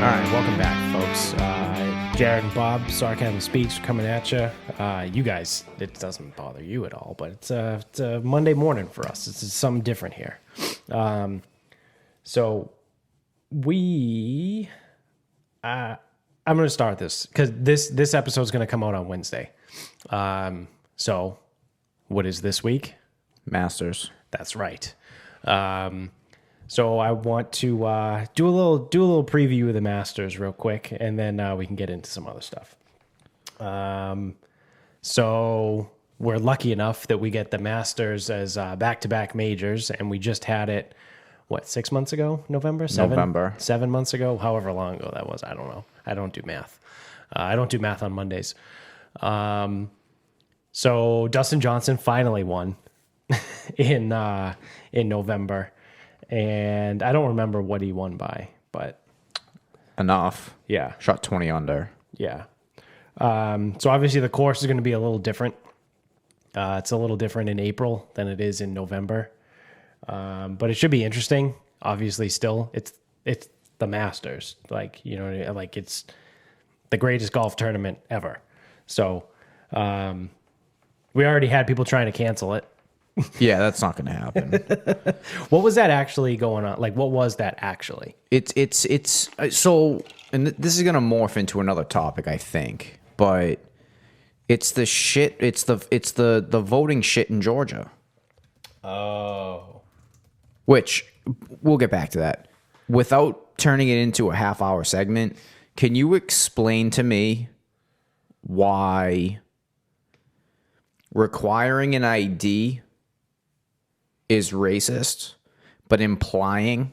All right, welcome back, folks. Jared and Bob, Sarcasm Speaks, coming at you. You guys, it doesn't bother you at all, but it's a Monday morning for us. It's something different here. So we, I'm going to start this because this episode is going to come out on Wednesday. So what is this week? Masters. That's right. So I want to do a little preview of the Masters real quick, and then we can get into some other stuff. So we're lucky enough that we get the Masters as back-to-back majors, and we just had it, 6 months ago? November? 7 months ago? However long ago that was. I don't know. I don't do math. I don't do math on Mondays. So Dustin Johnson finally won in November. And I don't remember what he won by, but enough. Yeah. Shot 20 under. Yeah. So obviously the course is going to be a little different. It's a little different in April than it is in November. But it should be interesting. Obviously still it's the Masters, it's the greatest golf tournament ever. So, we already had people trying to cancel it. Yeah, that's not going to happen. What was that actually going on? Like, what was that actually? It's so, and this is going to morph into another topic, I think, but it's the shit. It's the voting shit in Georgia. Oh, which we'll get back to that. Without turning it into a half-hour segment, can you explain to me why requiring an ID is racist, but implying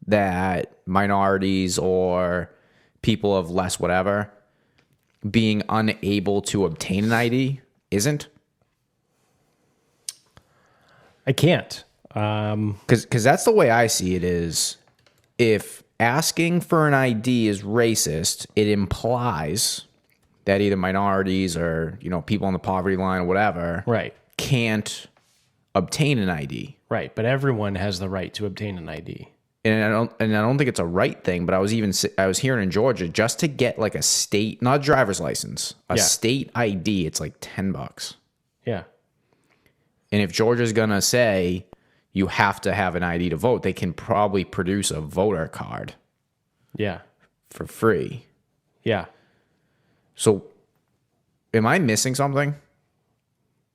that minorities or people of less whatever being unable to obtain an ID isn't? I can't. Because that's the way I see it is, if asking for an ID is racist, it implies that either minorities or, people on the poverty line or whatever Right. can't obtain an ID. Right, but everyone has the right to obtain an ID. And I don't think it's a right thing, but I was hearing in Georgia, just to get like a state, not a driver's license, a state ID, it's like $10. Yeah. And if Georgia's gonna say you have to have an ID to vote, they can probably produce a voter card. Yeah. For free. Yeah. So am I missing something?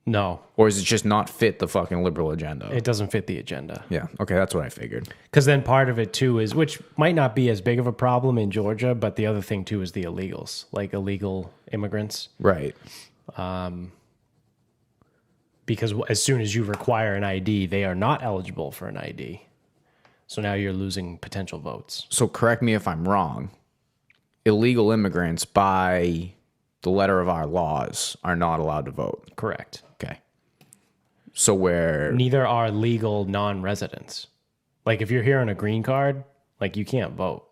No. Or is it just not fit the fucking liberal agenda? It doesn't fit the agenda. Yeah. Okay, that's what I figured. Because then part of it too is, which might not be as big of a problem in Georgia, but the other thing too is the illegals, like illegal immigrants. Right. Because as soon as you require an ID, they are not eligible for an ID. So now you're losing potential votes. So correct me if I'm wrong. Illegal immigrants, by the letter of our laws, are not allowed to vote. Correct. Okay. So neither are legal non-residents. Like if you're here on a green card, like you can't vote.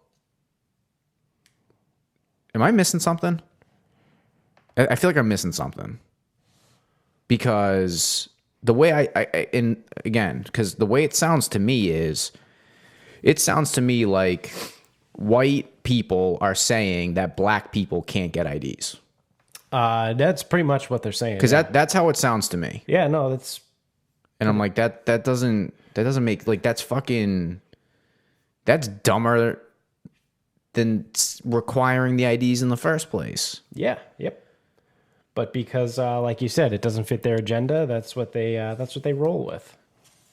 Am I missing something? I feel like I'm missing something. Because the way because the way it sounds to me is, it sounds to me like white people are saying that black people can't get IDs. That's pretty much what they're saying. Because that's how it sounds to me. Yeah, no, that's... And I'm like, that doesn't make, like, that's dumber than requiring the IDs in the first place. Yeah, yep. But because, like you said, it doesn't fit their agenda, that's what they roll with.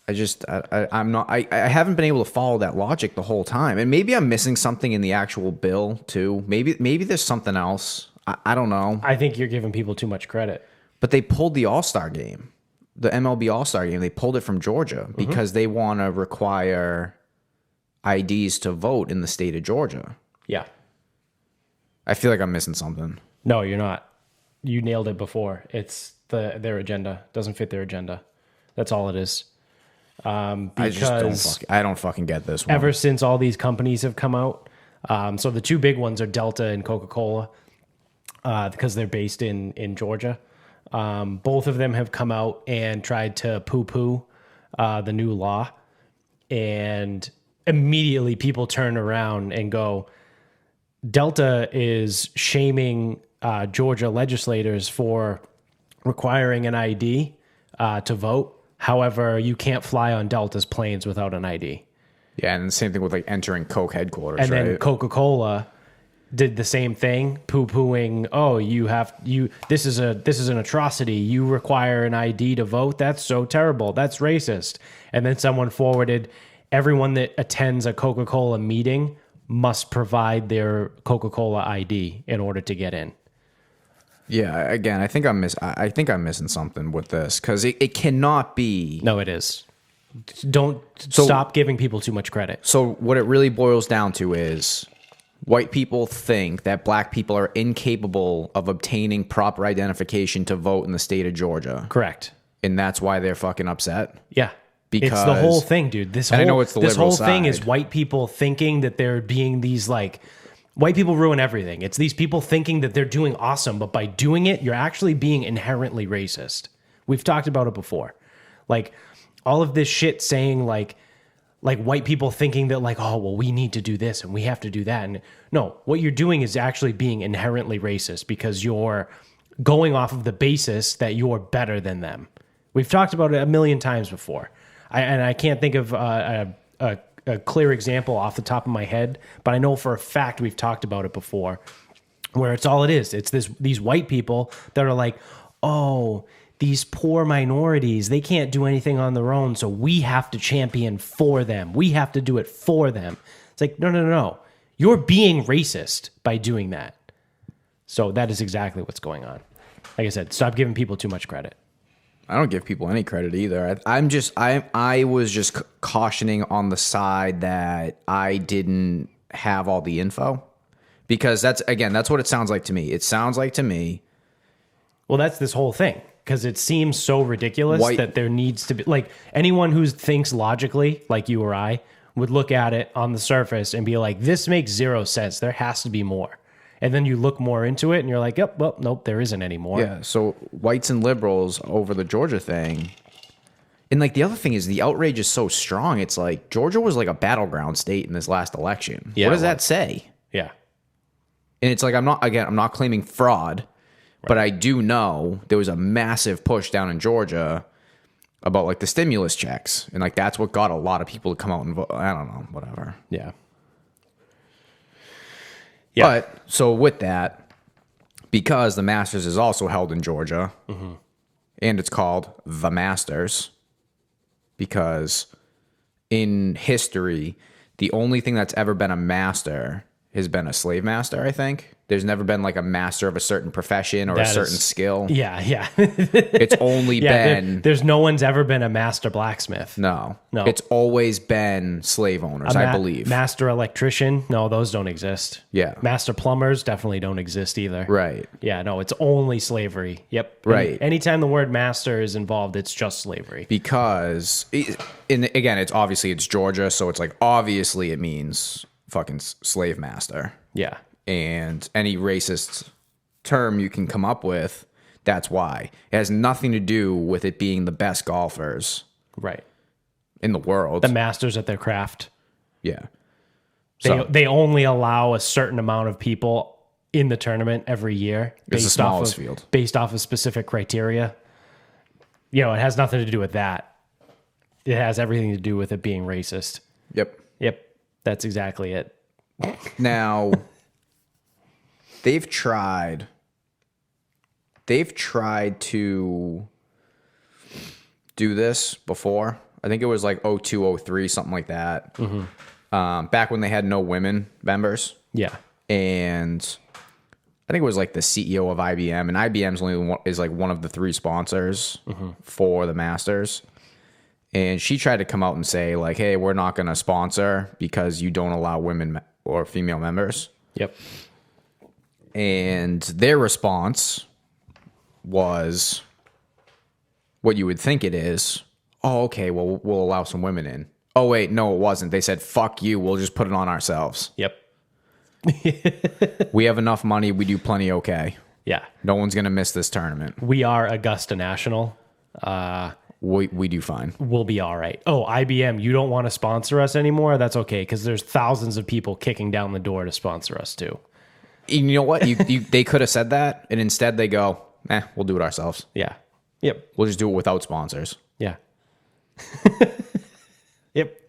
I haven't been able to follow that logic the whole time. And maybe I'm missing something in the actual bill too. Maybe there's something else. I don't know. I think you're giving people too much credit. But they pulled the All-Star game, the MLB All-Star game. They pulled it from Georgia because they want to require IDs to vote in the state of Georgia. Yeah. I feel like I'm missing something. No, you're not. You nailed it before. It's their agenda. Doesn't fit their agenda. That's all it is. Because I don't fucking get this one. Ever since all these companies have come out, so the two big ones are Delta and Coca-Cola, because they're based in Georgia. Both of them have come out and tried to poo-poo the new law, and immediately people turn around and go, Delta is shaming Georgia legislators for requiring an ID to vote. However, you can't fly on Delta's planes without an ID. Yeah, and the same thing with like entering Coke headquarters. And then right? Coca-Cola did the same thing, poo-pooing, oh, this is an atrocity. You require an ID to vote. That's so terrible. That's racist. And then someone forwarded, everyone that attends a Coca-Cola meeting must provide their Coca-Cola ID in order to get in. Yeah, again, I think I'm missing something with this, because it cannot be. No, it is. Don't stop giving people too much credit. So what it really boils down to is white people think that black people are incapable of obtaining proper identification to vote in the state of Georgia. Correct. And that's why they're fucking upset. Yeah. Because it's the whole thing, dude. I know it's the this liberal whole thing is side. white people thinking that they're being these like white people ruin everything. It's these people thinking that they're doing awesome, but by doing it, you're actually being inherently racist. We've talked about it before. Like all of this shit saying like white people thinking that like, oh, well, we need to do this and we have to do that. And no, what you're doing is actually being inherently racist because you're going off of the basis that you're better than them. We've talked about it a million times before. I can't think of a clear example off the top of my head, but I know for a fact we've talked about it before, where it's all it is. It's these white people that are like, oh, these poor minorities, they can't do anything on their own, so we have to champion for them. We have to do it for them. It's like, no. You're being racist by doing that. So that is exactly what's going on. Like I said, stop giving people too much credit. I don't give people any credit either. I was just cautioning on the side that I didn't have all the info, because that's what it sounds like to me. It sounds like to me. Well, that's this whole thing, because it seems so ridiculous that there needs to be like anyone who thinks logically, like you or I, would look at it on the surface and be like, this makes zero sense. There has to be more. And then you look more into it and you're like, yep, well, nope, there isn't any more. Yeah, so whites and liberals over the Georgia thing. And like the other thing is the outrage is so strong. It's like Georgia was like a battleground state in this last election. Yeah, what does that say? Yeah. And it's like I'm not claiming fraud, but I do know there was a massive push down in Georgia about like the stimulus checks. And like that's what got a lot of people to come out and vote. I don't know, whatever. Yeah. But so with that, because the Masters is also held in Georgia, and it's called the Masters, because in history, the only thing that's ever been a master has been a slave master, I think. There's never been like a master of a certain profession or a certain skill. Yeah. It's only been... There's no one's ever been a master blacksmith. No. No. It's always been slave owners, I believe. Master electrician? No, those don't exist. Yeah. Master plumbers definitely don't exist either. Right. Yeah, no, it's only slavery. Yep. Right. And anytime the word master is involved, it's just slavery. Because, again, it's Georgia, so it's like, obviously it means fucking slave master. Yeah. And any racist term you can come up with, that's why. It has nothing to do with it being the best golfers Right. in the world. The masters at their craft. Yeah. They only allow a certain amount of people in the tournament every year. It's the smallest field. Based off of specific criteria. You know, it has nothing to do with that. It has everything to do with it being racist. Yep. That's exactly it. Now, they've tried to do this before. I think it was like 02, 03, something like that. Back when they had no women members. Yeah. And I think it was like the CEO of IBM, and IBM's is like one of the three sponsors for the Masters. And she tried to come out and say like, hey, we're not going to sponsor because you don't allow women or female members. Yep. And their response was what you would think it is. Oh, okay, well, we'll allow some women in. Oh, wait, no, it wasn't. They said, fuck you, we'll just put it on ourselves. Yep. We have enough money, we do plenty okay. Yeah. No one's going to miss this tournament. We are Augusta National. We do fine. We'll be all right. Oh, IBM, you don't want to sponsor us anymore? That's okay, because there's thousands of people kicking down the door to sponsor us too. You know what? They could have said that, and instead they go, we'll do it ourselves. Yeah. Yep. We'll just do it without sponsors. Yeah. Yep.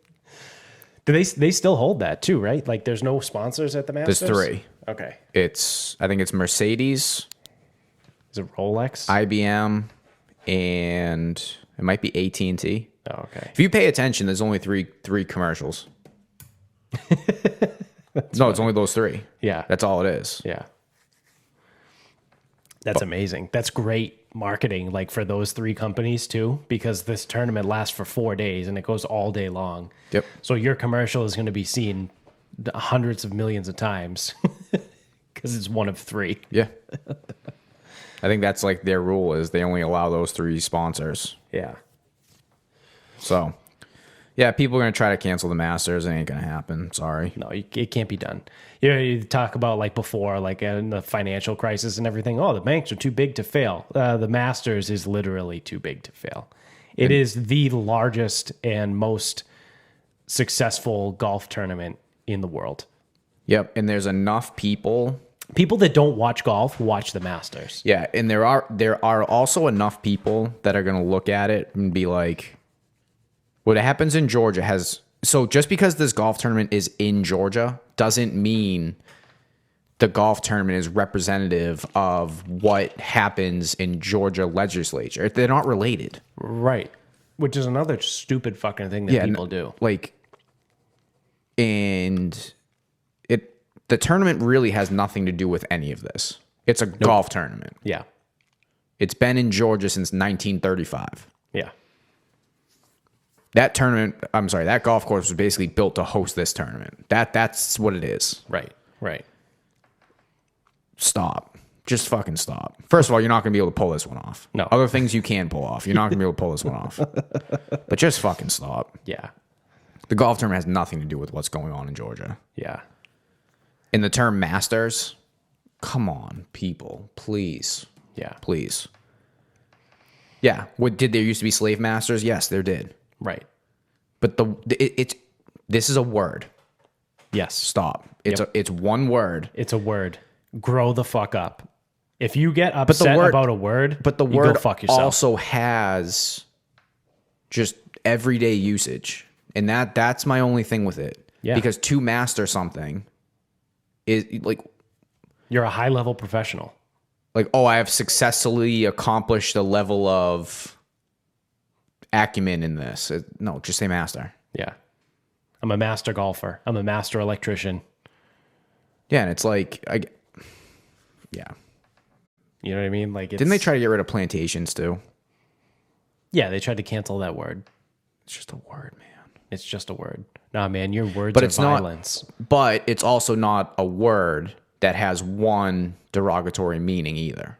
Do they still hold that too, right? Like there's no sponsors at the Masters? There's 3. Okay. I think it's Mercedes, Is it Rolex? IBM, and it might be AT&T. Oh, okay. If you pay attention, there's only three commercials. No, it's only those 3. Yeah. That's all it is. Yeah. That's amazing. That's great marketing, like for those 3 companies too, because this tournament lasts for 4 days and it goes all day long. Yep. So your commercial is going to be seen hundreds of millions of times because it's one of 3. Yeah. I think that's like their rule is they only allow those 3 sponsors. Yeah. So, yeah, people are going to try to cancel the Masters. It ain't going to happen. Sorry. No, it can't be done. You know, you talk about like before, like in the financial crisis and everything. Oh, the banks are too big to fail. The Masters is literally too big to fail. It is the largest and most successful golf tournament in the world. Yep, and there's enough people that don't watch golf watch the Masters. Yeah, and there are also enough people that are going to look at it and be like, what happens in Georgia has... So just because this golf tournament is in Georgia doesn't mean the golf tournament is representative of what happens in Georgia legislature. They're not related. Right. Which is another stupid fucking thing that people do. Like, and the tournament really has nothing to do with any of this. It's a golf tournament. Yeah. It's been in Georgia since 1935. Yeah. That golf course was basically built to host this tournament. That's what it is. Right. Right. Stop. Just fucking stop. First of all, you're not going to be able to pull this one off. No. Other things you can pull off. You're not going to be able to pull this one off. But just fucking stop. Yeah. The golf tournament has nothing to do with what's going on in Georgia. Yeah. In the term Masters, come on, people. Please. Yeah. Please. Yeah. Did there used to be slave masters? Yes, there did. Right. But this is a word. Yes. Stop. It's one word. It's a word. Grow the fuck up. If you get upset about a word, but the you word go fuck yourself. Also has just everyday usage, and that's my only thing with it. Yeah. Because to master something is like you're a high level professional. Like, oh, I have successfully accomplished a level of acumen in this. No, just say master. Yeah. I'm a master golfer. I'm a master electrician. Yeah, and it's like, yeah. You know what I mean? Like, Didn't they try to get rid of plantations too? Yeah, they tried to cancel that word. It's just a word, man. It's just a word. Nah, man, your words But are it's violence. But it's also not a word that has one derogatory meaning either.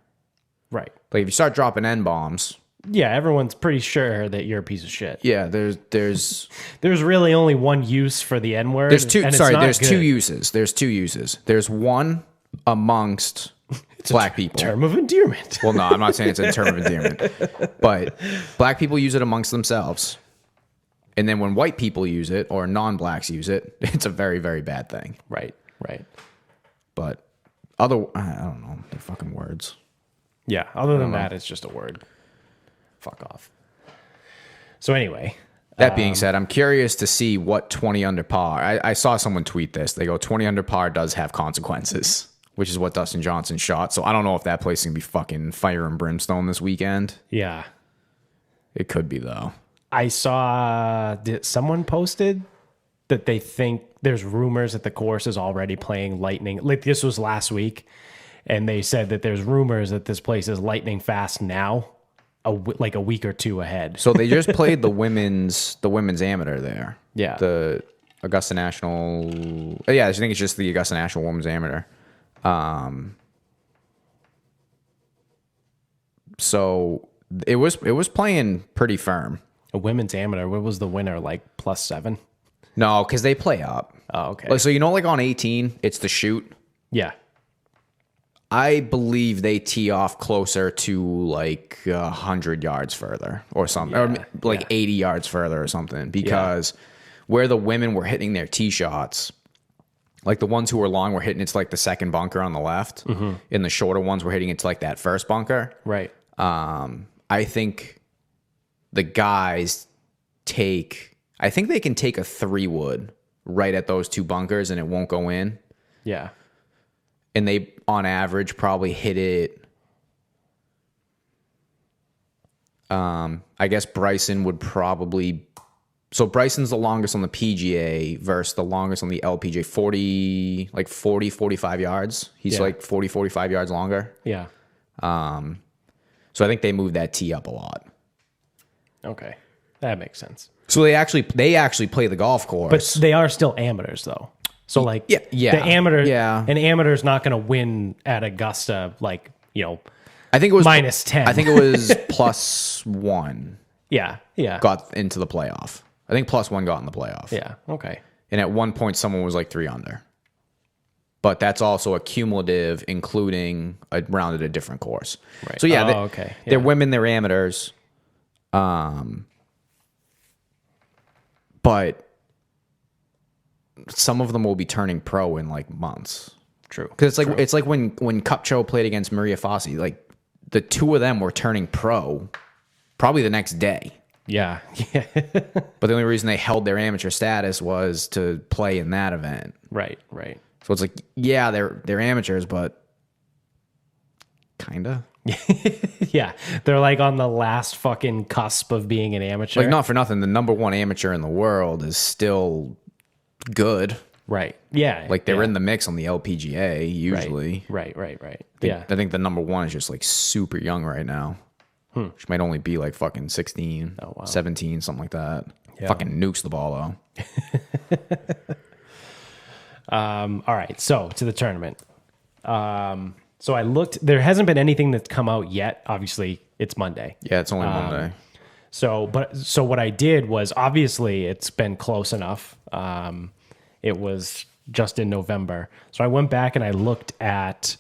Right. Like if you start dropping N-bombs. Yeah, everyone's pretty sure that you're a piece of shit. Yeah, there's really only one use for the N-word. There's two. There's good. 2 uses. There's 2 uses. There's one amongst black people. Term of endearment. Well, no, I'm not saying it's a term of endearment, but black people use it amongst themselves, and then when white people use it or non-blacks use it, it's a very, very bad thing. Right. Right. But I don't know. They're fucking words. Yeah. Other than that, it's just a word. Fuck off. So anyway. That being said, I'm curious to see what 20 under par. I saw someone tweet this. They go, 20 under par does have consequences, which is what Dustin Johnson shot. So I don't know if that place is going to be fucking fire and brimstone this weekend. Yeah. It could be, though. I saw someone posted that they think there's rumors that the course is already playing lightning. Like this was last week. And they said that there's rumors that this place is lightning fast now, like a week or 2 ahead. So they just played the women's amateur there. Yeah. The Augusta National. Yeah, I think it's just the Augusta National Women's Amateur. So it was playing pretty firm. A women's amateur. What was the winner? Like +7? No, because they play up. Oh, okay. Like, so like on 18, it's the shoot. Yeah. I believe they tee off closer to like 100 yards further or something, or like 80 yards further or something, because where the women were hitting their tee shots, Like the ones who were long were hitting it to like the second bunker on the left, and the shorter ones were hitting it to like that first bunker. Right. I think the guys I think they can take a 3-wood right at those 2 bunkers and it won't go in. Yeah. And they, on average, probably hit it. I guess Bryson would probably. So Bryson's the longest on the PGA versus the longest on the LPGA, 45 yards. He's like 40, 45 yards longer. Yeah. So I think they moved that tee up a lot. Okay. That makes sense. So they actually play the golf course. But they are still amateurs, though. So, like, yeah. the amateur, Yeah. an amateur's not going to win at Augusta, like, I think it was minus 10. I think it was +1 Yeah. got into the playoff. I think +1 got in the playoff. Yeah. Okay. And at one point, someone was like 3 under. But that's also a cumulative, including a round at a different course. Right. So, yeah, okay. They're women, they're amateurs. But some of them will be turning pro in like months. True. Because it's like when Cupcho played against Maria Fassi, like the 2 of them were turning pro probably the next day. Yeah. But the only reason they held their amateur status was to play in that event. Right. So it's like, yeah, they're amateurs, but kinda. Yeah. They're like on the last fucking cusp of being an amateur. Like, not for nothing, the number 1 amateur in the world is still good. Right. Yeah. Like, they're in the mix on the LPGA usually. Right. Yeah. I think the number 1 is just like super young right now. She might only be like fucking 16, 17, something like that. Yeah. Fucking nukes the ball though. All right. So to the tournament. So I looked, there hasn't been anything that's come out yet. Obviously it's Monday. Yeah, it's only Monday. So what I did was, obviously it's been close enough. It was just in November. So I went back and I looked at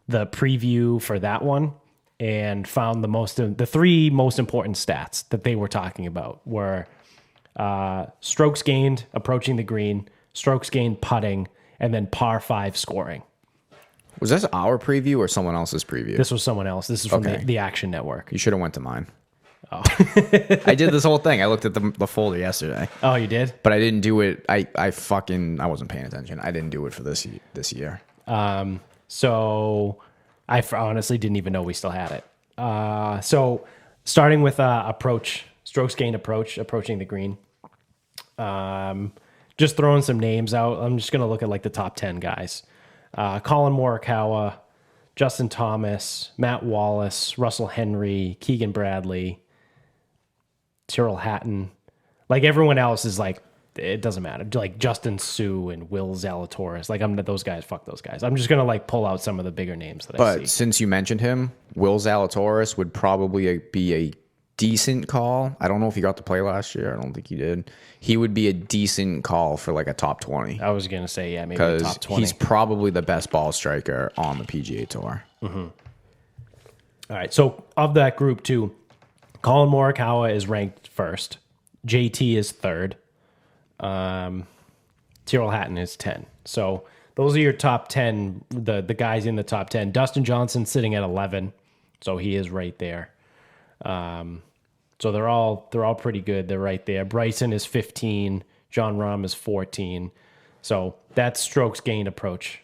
the preview for that one and found the 3 most important stats that they were talking about were strokes gained approaching the green, strokes gained putting, and then par 5 scoring. Was this our preview or someone else's preview? This was someone else. This is from the Action Network. You should have went to mine. Oh. I did this whole thing. I looked at the folder yesterday. Oh, you did? But I didn't do it. I wasn't paying attention. I didn't do it for this year. So I honestly didn't even know we still had it. So starting with strokes gained approaching the green. Just throwing some names out. I'm just going to look at like the top 10 guys. Colin Morikawa, Justin Thomas, Matt Wallace, Russell Henry, Keegan Bradley, Tyrrell Hatton. Like, everyone else is like, it doesn't matter. Like Justin Sue and Will Zalatoris. Like, those guys, fuck those guys. I'm just going to like pull out some of the bigger names that I see. But since you mentioned him, Will Zalatoris would probably be a decent call. I don't know if he got to play last year. I don't think he did. He would be a decent call for like a top 20. I was going to say, yeah, maybe a top 20. He's probably the best ball striker on the PGA Tour. Mm-hmm. All right. So of that group too, Colin Morikawa is ranked first. JT is third. Tyrrell Hatton is 10. So those are your top 10, the guys in the top 10. Dustin Johnson sitting at 11. So he is right there. So they're all pretty good. They're right there. Bryson is 15. John Rahm is 14. So that's strokes gained approach.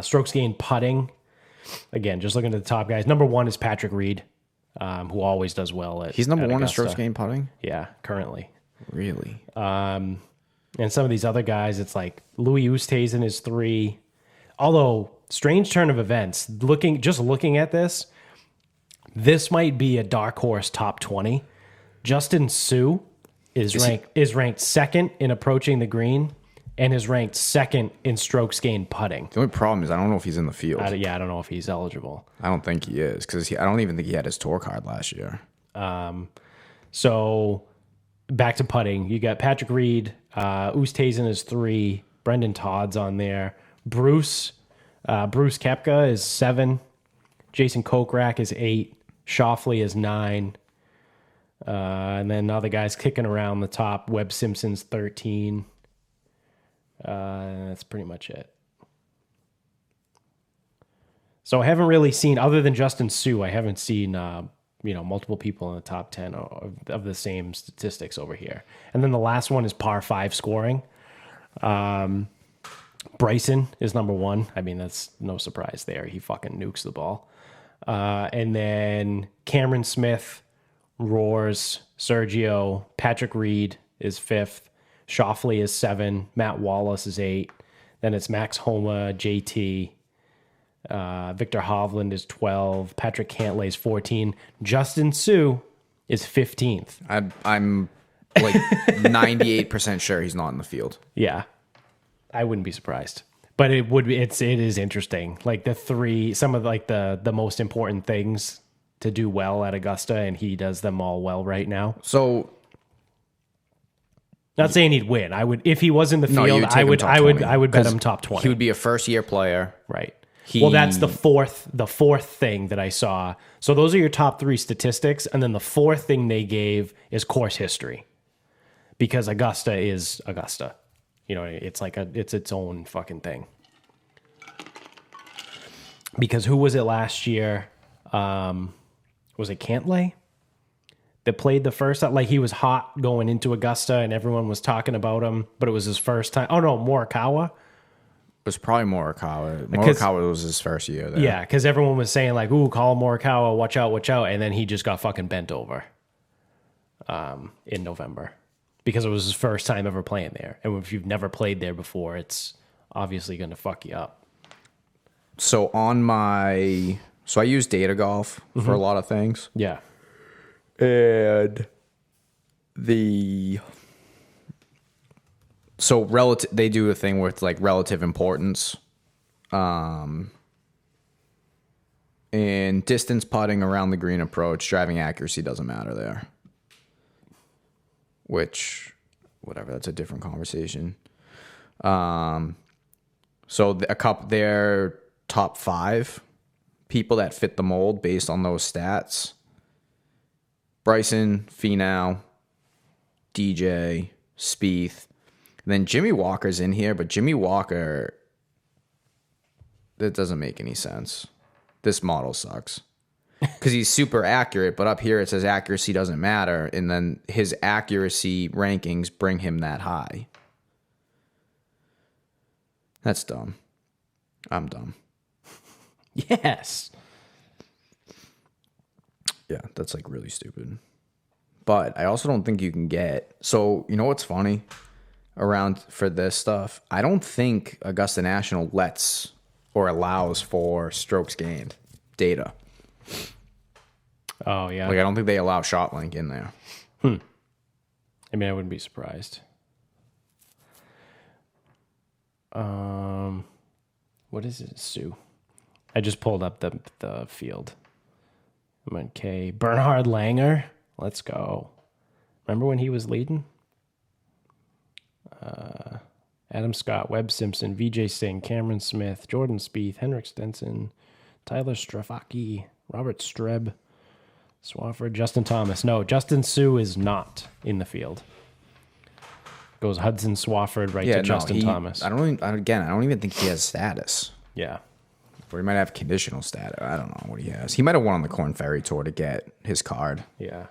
Strokes gained putting. Again, just looking at the top guys. Number 1 is Patrick Reed, who always does well at. He's number 1 in Augusta. strokes gained putting? Yeah, currently. Really? And some of these other guys, it's like Louis Oosthuizen is 3. Although, strange turn of events. Looking at this might be a dark horse top 20. Justin Sue is ranked second in approaching the green and is ranked second in strokes gained putting. The only problem is I don't know if he's in the field. I don't know if he's eligible. I don't think he is because I don't even think he had his tour card last year. So back to putting. You got Patrick Reed. Oosthuizen is 3. Brendan Todd's on there. Bruce Koepka is 7. Jason Kokrak is 8. Schauffele is 9. And then other guys kicking around the top. Webb Simpson's 13. That's pretty much it. So I haven't really seen, other than Justin Sue, I haven't seen, multiple people in the top 10 of the same statistics over here. And then the last one is par 5 scoring. Bryson is number 1. I mean, that's no surprise there. He fucking nukes the ball. And then Cameron Smith, Roars, Sergio, Patrick Reed is 5th. Schauffele is 7. Matt Wallace is 8. Then it's Max Homa, JT. Victor Hovland is 12. Patrick Cantlay is 14. Justin Sue is 15th. I'm like 98% sure he's not in the field. Yeah, I wouldn't be surprised. But it would be. It is interesting. Like some of like the most important things to do well at Augusta, and he does them all well right now. So, not saying he'd win. I would if he was in the field. I would bet him top 20. He would be a first year player, right? Well, that's the fourth thing that I saw. So those are your top 3 statistics, and then the fourth thing they gave is course history, because Augusta is Augusta. It's like it's its own fucking thing. Because who was it last year? Was it Cantlay that played the first? Like, he was hot going into Augusta, and everyone was talking about him, but it was his first time. Oh no, Morikawa. It was probably Morikawa. Morikawa was his first year there. Yeah, because everyone was saying like, "Ooh, call Morikawa, watch out," and then he just got fucking bent over. In November, because it was his first time ever playing there, and if you've never played there before, it's obviously going to fuck you up. So I use Data Golf for a lot of things. Yeah, and they do a thing with like relative importance, and distance putting around the green approach, driving accuracy doesn't matter there. Which, whatever, that's a different conversation. So their top 5 people that fit the mold based on those stats: Bryson, Finau, DJ, Spieth. And then Jimmy Walker's in here, but Jimmy Walker, that doesn't make any sense. This model sucks. Because he's super accurate, but up here it says accuracy doesn't matter, and then his accuracy rankings bring him that high. That's dumb. I'm dumb. Yes. Yeah, that's like really stupid. But I also don't think you can get... So, you know what's funny around for this stuff? I don't think Augusta National lets or allows for strokes gained data. Oh, yeah. Like, I don't think they allow shot link in there. I mean, I wouldn't be surprised. What is it, Sue? I just pulled up the field. Okay, Bernhard Langer. Let's go. Remember when he was leading? Adam Scott, Webb Simpson, Vijay Singh, Cameron Smith, Jordan Spieth, Henrik Stenson, Tyler Strafaki, Robert Streb, Swafford, Justin Thomas. No, Justin Sue is not in the field. Goes Hudson Swafford to Justin Thomas. I don't even think he has status. Yeah. Or he might have conditional status. I don't know what he has. He might have won on the Corn Ferry Tour to get his card. Yeah.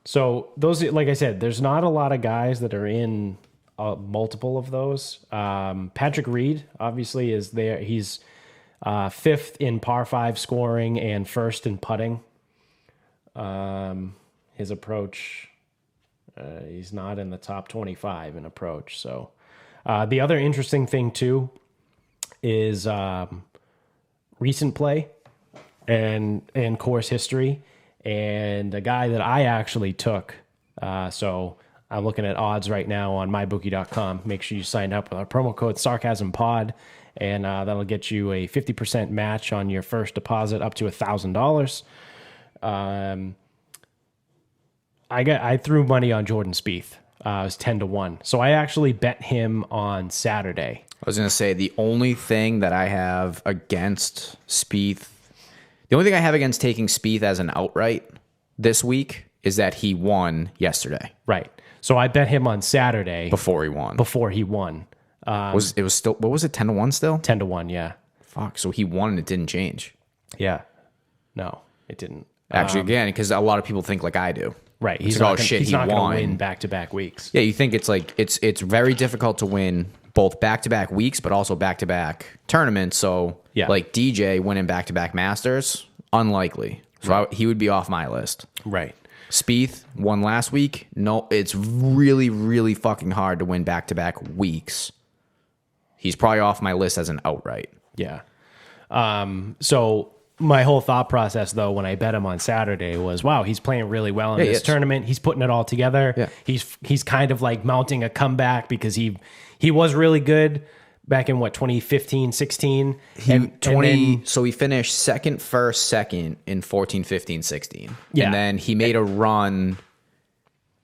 So those, like I said, there's not a lot of guys that are in multiple of those. Patrick Reed obviously is there. He's 5th in par 5 scoring and 1st in putting. His approach, he's not in the top 25 in approach. So the other interesting thing too is recent play and course history. And a guy that I actually took, so I'm looking at odds right now on mybookie.com. Make sure you sign up with our promo code SarcasmPod, and that'll get you a 50% match on your first deposit up to $1,000. I threw money on Jordan Spieth. It was 10-1. So I actually bet him on Saturday. I was going to say the only thing that I have against Spieth, the only thing I have against taking Spieth as an outright this week is that he won yesterday. Right. So I bet him on Saturday before he won. before he won. It was still, what was it, 10-1 still? 10-1, yeah. Fuck, so he won and it didn't change. Yeah. No, it didn't. Actually, again, because a lot of people think like I do. Right. He's like, he's not going won. to win back-to-back weeks. Yeah, you think it's like it's very difficult to win both back-to-back weeks, but also back-to-back tournaments. So, like DJ winning back-to-back Masters, unlikely. So he would be off my list. Right. Spieth won last week. No, it's really, really fucking hard to win back-to-back weeks. He's probably off my list as an outright. Yeah. So my whole thought process, though, when I bet him on Saturday was, wow, he's playing really well in this tournament. He's putting it all together. Yeah. He's kind of like mounting a comeback because he was really good back in 2015, 16. So he finished second, first, second in 14, 15, 16. Yeah. And then he made a run.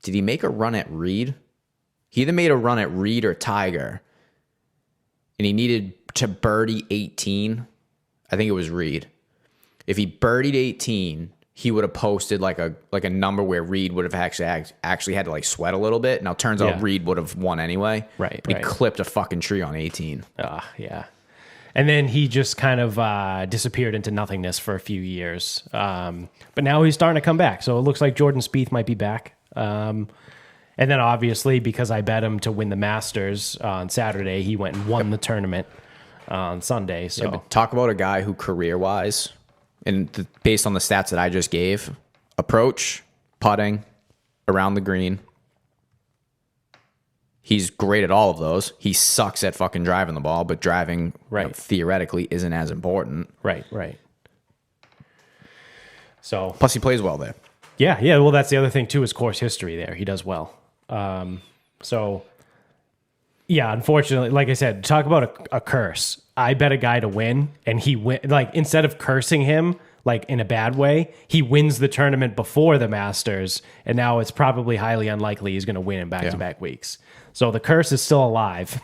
Did he make a run at Reed? He either made a run at Reed or Tiger. And he needed to birdie 18. I think it was Reed. If he birdied 18, he would have posted like a number where Reed would have actually had to like sweat a little bit. Now turns out Reed would have won anyway. Right. But he clipped a fucking tree on 18. Yeah. And then he just kind of disappeared into nothingness for a few years. But now he's starting to come back. So it looks like Jordan Spieth might be back. And then obviously, because I bet him to win the Masters on Saturday, he went and won the tournament on Sunday. So but talk about a guy who career-wise, and based on the stats that I just gave, approach, putting, around the green. He's great at all of those. He sucks at fucking driving the ball, but driving theoretically isn't as important. Right. So plus he plays well there. Yeah. Well, that's the other thing too, is course history there. He does well. So yeah, unfortunately, like I said, talk about a curse. I bet a guy to win, and he win. Like, instead of cursing him like in a bad way, he wins the tournament before the Masters, and now it's probably highly unlikely he's going to win in back-to-back weeks. So the curse is still alive.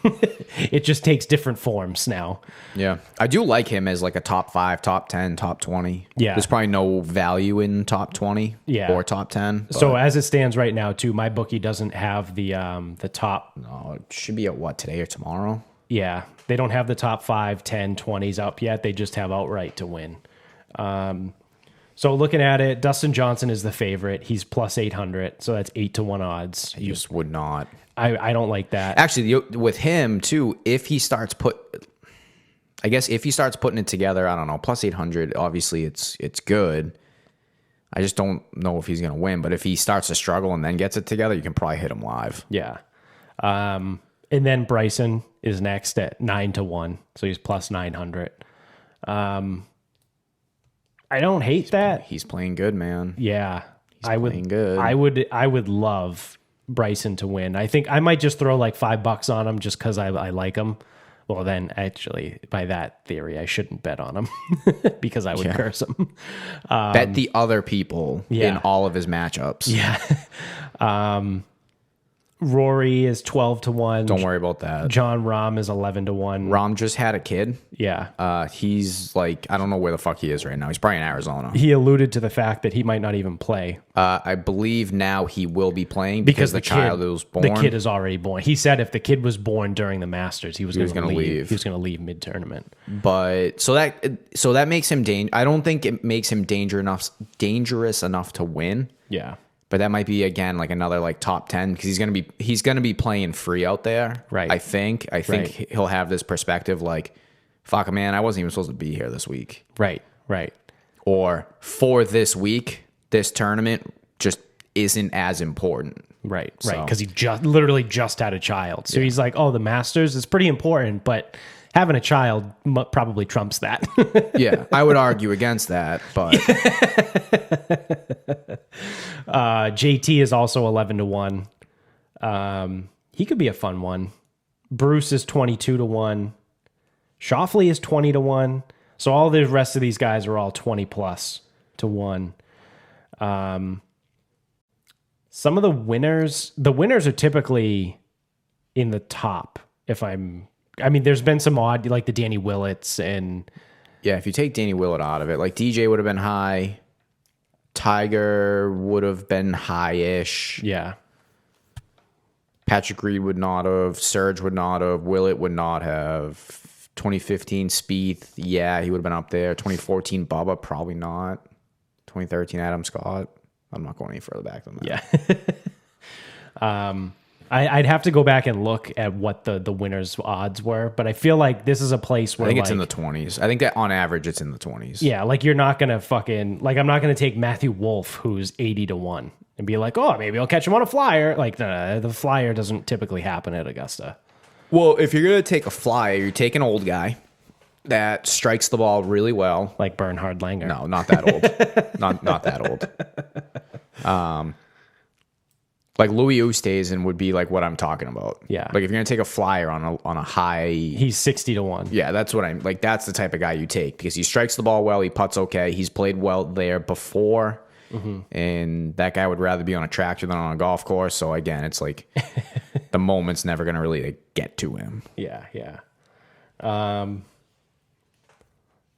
It just takes different forms now. Yeah. I do like him as like a top 5, top 10, top 20. Yeah. There's probably no value in top 20 or top 10. So as it stands right now, too, my bookie doesn't have the top. No, it should be at what, today or tomorrow? Yeah. They don't have the top 5, 10, 20s up yet. They just have outright to win. So looking at it, Dustin Johnson is the favorite. He's plus 800. So that's 8-1 odds. I just would not. I don't like that. Actually, with him too, if he starts putting it together, I don't know, plus 800, obviously it's good. I just don't know if he's going to win, but if he starts to struggle and then gets it together, you can probably hit him live. Yeah. And then Bryson is next at 9-1, so he's plus 900. I don't hate that. He's playing good, man. Yeah. Playing good. I would love Bryson to win. I think I might just throw like $5 on him just because I like him. Well, then actually, by that theory, I shouldn't bet on him because I would curse him. Bet the other people in all of his matchups. Yeah. Rory is 12-1. Don't worry about that. John Rahm is 11-1. Rahm just had a kid. Yeah. He's like, I don't know where the fuck he is right now. He's probably in Arizona. He alluded to the fact that he might not even play. I believe now he will be playing because the child was born. The kid is already born. He said if the kid was born during the Masters, he was going to leave. He was going to leave mid-tournament. But so that makes him I don't think it makes him dangerous enough to win. Yeah. But that might be again like another like top 10 because he's gonna be playing free out there. Right. I think he'll have this perspective like, fuck man, I wasn't even supposed to be here this week. Right. Or for this week, this tournament just isn't as important. Right. Because he literally just had a child. So he's like, oh, the Masters is pretty important, but having a child probably trumps that. Yeah, I would argue against that, but JT is also 11-1. He could be a fun one. Bruce is 22-1. Schauffele is 20-1. So all the rest of these guys are all 20+1. Some of the winners are typically in the top. There's been some odd, like the Danny Willets and... Yeah, if you take Danny Willett out of it, like DJ would have been high. Tiger would have been high-ish. Yeah. Patrick Reed would not have. Serge would not have. Willett would not have. 2015 Spieth, yeah, he would have been up there. 2014 Bubba, probably not. 2013 Adam Scott. I'm not going any further back than that. Yeah. I'd have to go back and look at what the winners' odds were, but I feel like this is a place where I think it's in the 20s. I think that on average it's in the 20s. Yeah, like you're not gonna fucking I'm not gonna take Matthew Wolff, who's 80-1, and be like, oh, maybe I'll catch him on a flyer. Like the flyer doesn't typically happen at Augusta. Well, if you're going to take a flyer, you're taking an old guy that strikes the ball really well. Like Bernhard Langer. No, not that old. not that old. Like Louis Oosthuizen would be like what I'm talking about. Yeah. Like if you're going to take a flyer on a high... He's 60-1. Yeah, that's what I'm... Like that's the type of guy you take because he strikes the ball well, he putts okay, he's played well there before, and that guy would rather be on a tractor than on a golf course. So again, it's like... the moment's never going to really get to him. Yeah.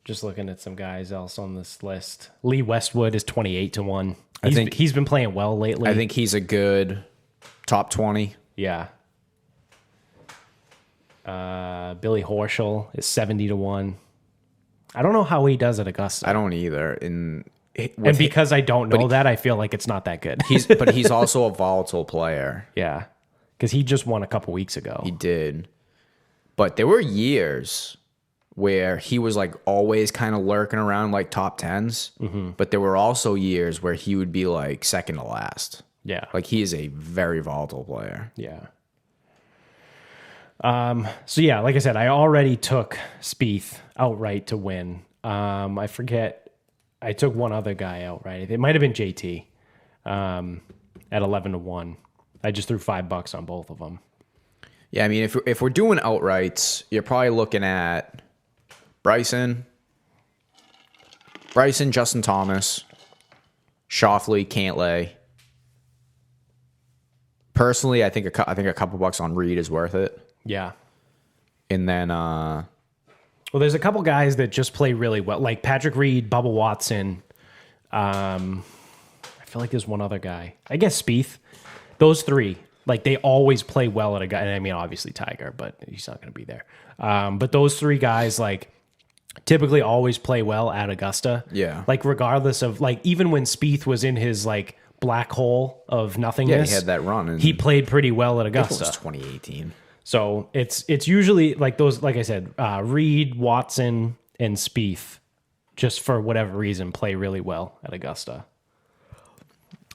Just looking at some guys else on this list. Lee Westwood is 28-1. I think he's been playing well lately. I think he's a good top 20. Yeah. Billy Horschel is 70-1. I don't know how he does at Augusta. I don't either. And because I don't know that, I feel like it's not that good. But he's also a volatile player. Yeah. Because he just won a couple weeks ago. He did. But there were years where he was like always kind of lurking around like top 10s. But there were also years where he would be like second to last. Yeah. Like he is a very volatile player. Yeah. So yeah, like I said, I already took Spieth outright to win. I forget. I took one other guy outright. It might have been JT at 11-1. I just threw $5 on both of them. Yeah, I mean, if we're doing outrights, you're probably looking at Bryson, Justin Thomas, Schauffele, Cantlay. Personally, I think a couple bucks on Reed is worth it. Yeah. And then well, there's a couple guys that just play really well, like Patrick Reed, Bubba Watson. I feel like there's one other guy. I guess Spieth. Those three, like they always play well at a guy. And I mean, obviously Tiger, but he's not going to be there. But those three guys, like typically always play well at Augusta. Yeah. Like regardless of like, even when Spieth was in his like black hole of nothingness, he had that run. And he played pretty well at Augusta. It was 2018. So it's usually like those, like I said, Reed, Watson, and Spieth, just for whatever reason, play really well at Augusta.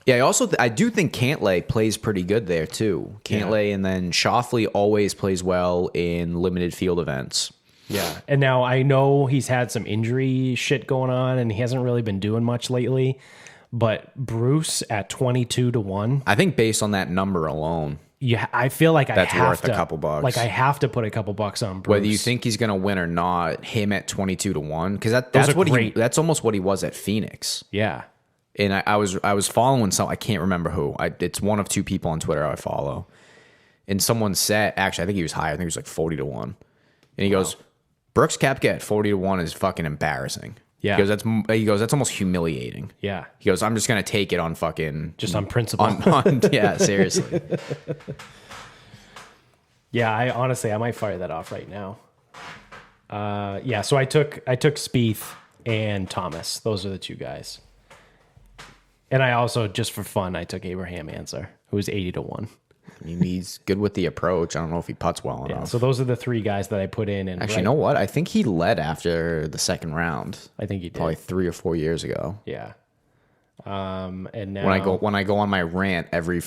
Yeah, I do think Cantlay plays pretty good there too. Cantlay and then Schauffele always plays well in limited field events. Yeah, and now I know he's had some injury shit going on, and he hasn't really been doing much lately. But Bruce at 22-1, I think based on that number alone, yeah, I feel like that's worth a couple bucks. Like I have to put a couple bucks on Bruce. Whether you think he's going to win or not, him at 22-1, because that's almost what he was at Phoenix. Yeah. And I was following some, I can't remember who. It's one of two people on Twitter I follow. And someone said, actually, I think he was higher. I think he was like 40-1. And he goes, Brooks Koepka at 40-1 is fucking embarrassing. Yeah. He goes, that's almost humiliating. Yeah. He goes, I'm just going to take it on fucking... Just on principle. Yeah, seriously. Yeah, I might fire that off right now. Yeah, so I took Spieth and Thomas. Those are the two guys. And I also, just for fun, I took Abraham Ancer, who was 80-1. I mean, he's good with the approach. I don't know if he putts well enough. So those are the three guys that I put in. And actually, you know what? I think he led after the second round. I think he did. Probably 3 or 4 years ago. Yeah. And now when I go on my rant every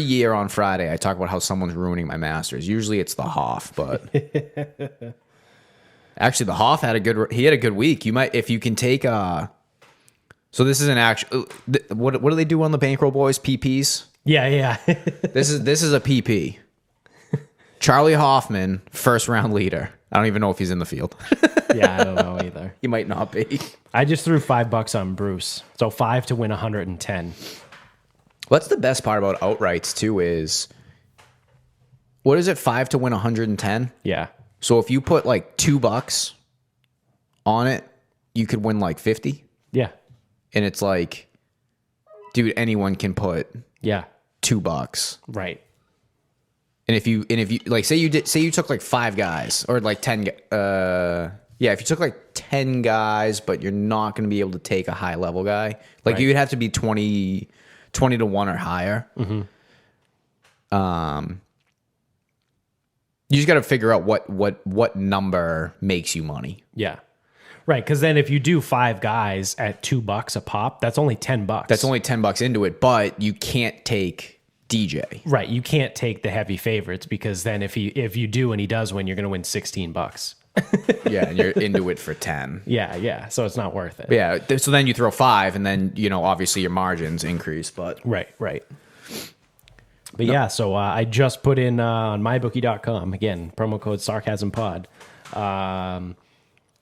year on Friday, I talk about how someone's ruining my Masters. Usually it's the Hoff, but actually the Hoff had a good week. You might, if you can take so this is an actual, what do they do on the bankroll, boys? PPs? Yeah. This is a PP. Charlie Hoffman, first round leader. I don't even know if he's in the field. Yeah, I don't know either. He might not be. I just threw $5 on Bruce. So 5 to win 110. What's the best part about outrights too is, what is it, 5 to win 110? Yeah. So if you put like $2 on it, you could win like 50. Yeah. And it's like, dude, anyone can put $2. Right. And if you like, say you took like 5 guys or like 10, if you took like 10 guys, but you're not going to be able to take a high level guy, like Right. you'd have to be 20 to 1 or higher. You just got to figure out what number makes you money. Yeah. Right. Because then if you do 5 guys at $2 a pop, that's only $10. That's only $10 into it, but you can't take DJ. Right. You can't take the heavy favorites because then if you do and he does win, you're going to win $16. Yeah, and you're into it for 10. Yeah. So it's not worth it. Yeah, so then you throw 5, and then obviously your margins increase. But Right. But yeah, so I just put in on mybookie.com again, promo code SarcasmPod.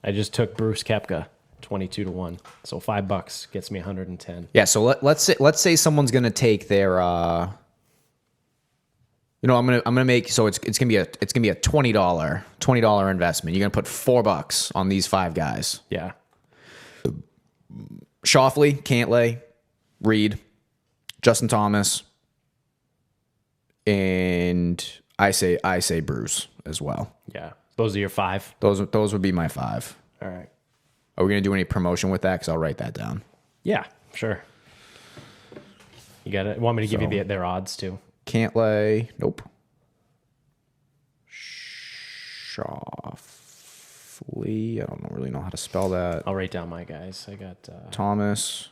I just took Bruce Koepka 22 to 1, so $5 gets me 110. yeah, so let's say someone's gonna take their I'm gonna make, so it's gonna be a $20 investment. You're gonna put $4 on these 5 guys: Yeah. Schauffele, Cantlay, Reed, Justin Thomas, and I say Bruce as well. Yeah. Those are your 5. Those would be my 5. All right. Are we gonna do any promotion with that? Because I'll write that down. Yeah, sure. You got it. Want me to give you their odds too? Cantlay, nope. Schauffele, I don't really know how to spell that. I'll write down my guys. I got Thomas,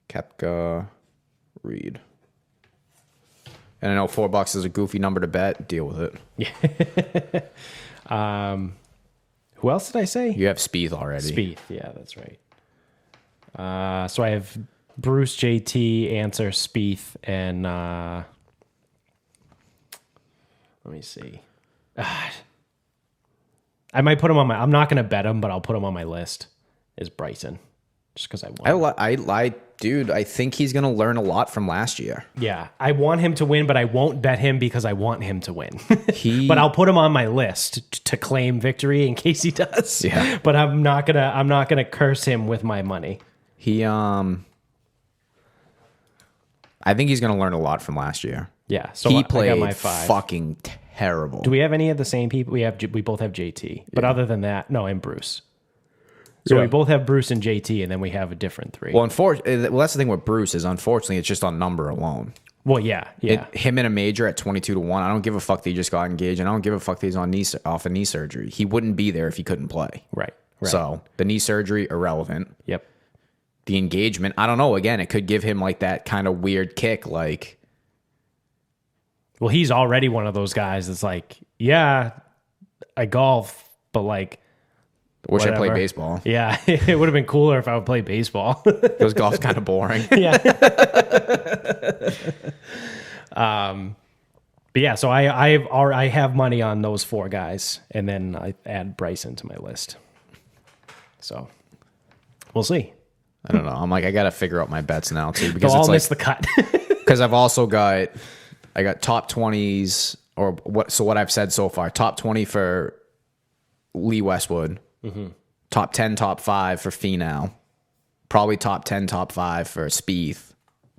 Koepka, Reed. And I know $4 is a goofy number to bet. Deal with it. who else did I say? You have Spieth already. Spieth. Yeah, that's right. So I have Bruce, JT, Answer, Spieth, and let me see. I might put him on my. I'm not going to bet him, but I'll put him on my list. Is Bryson, just because I want. Dude, I think he's gonna learn a lot from last year. Yeah, I want him to win, but I won't bet him because I want him to win. He, but I'll put him on my list to claim victory in case he does. Yeah. But I'm not gonna curse him with my money. he I think he's gonna learn a lot from last year. Yeah. So He I played got my 5. fucking terrible. Do we have any of the same people? We both have JT, but other than that, no, and Bruce. So we both have Bruce and JT, and then we have a different 3. Well, that's the thing with Bruce is, unfortunately, it's just on number alone. Well, yeah. Him in a major at 22 to 1. I don't give a fuck that he just got engaged, and I don't give a fuck that he's off of knee surgery. He wouldn't be there if he couldn't play. Right. So the knee surgery, irrelevant. Yep. The engagement, I don't know. Again, it could give him like that kind of weird kick. Like, Well, he's already one of those guys that's like, yeah, I golf, but like, wish I whatever. played baseball. Yeah, it would have been cooler if I would play baseball. Because golf's kind of boring. Yeah. But yeah, so I have money on those 4 guys, and then I add Bryson to my list. So we'll see. I don't know. I'm like, I got to figure out my bets now too, They'll because all it's miss like, the cut. because I've also got, I got top 20s or what? So what I've said so far, top 20 for Lee Westwood, top 10, top 5 for Finau, probably top 10, top 5 for Spieth.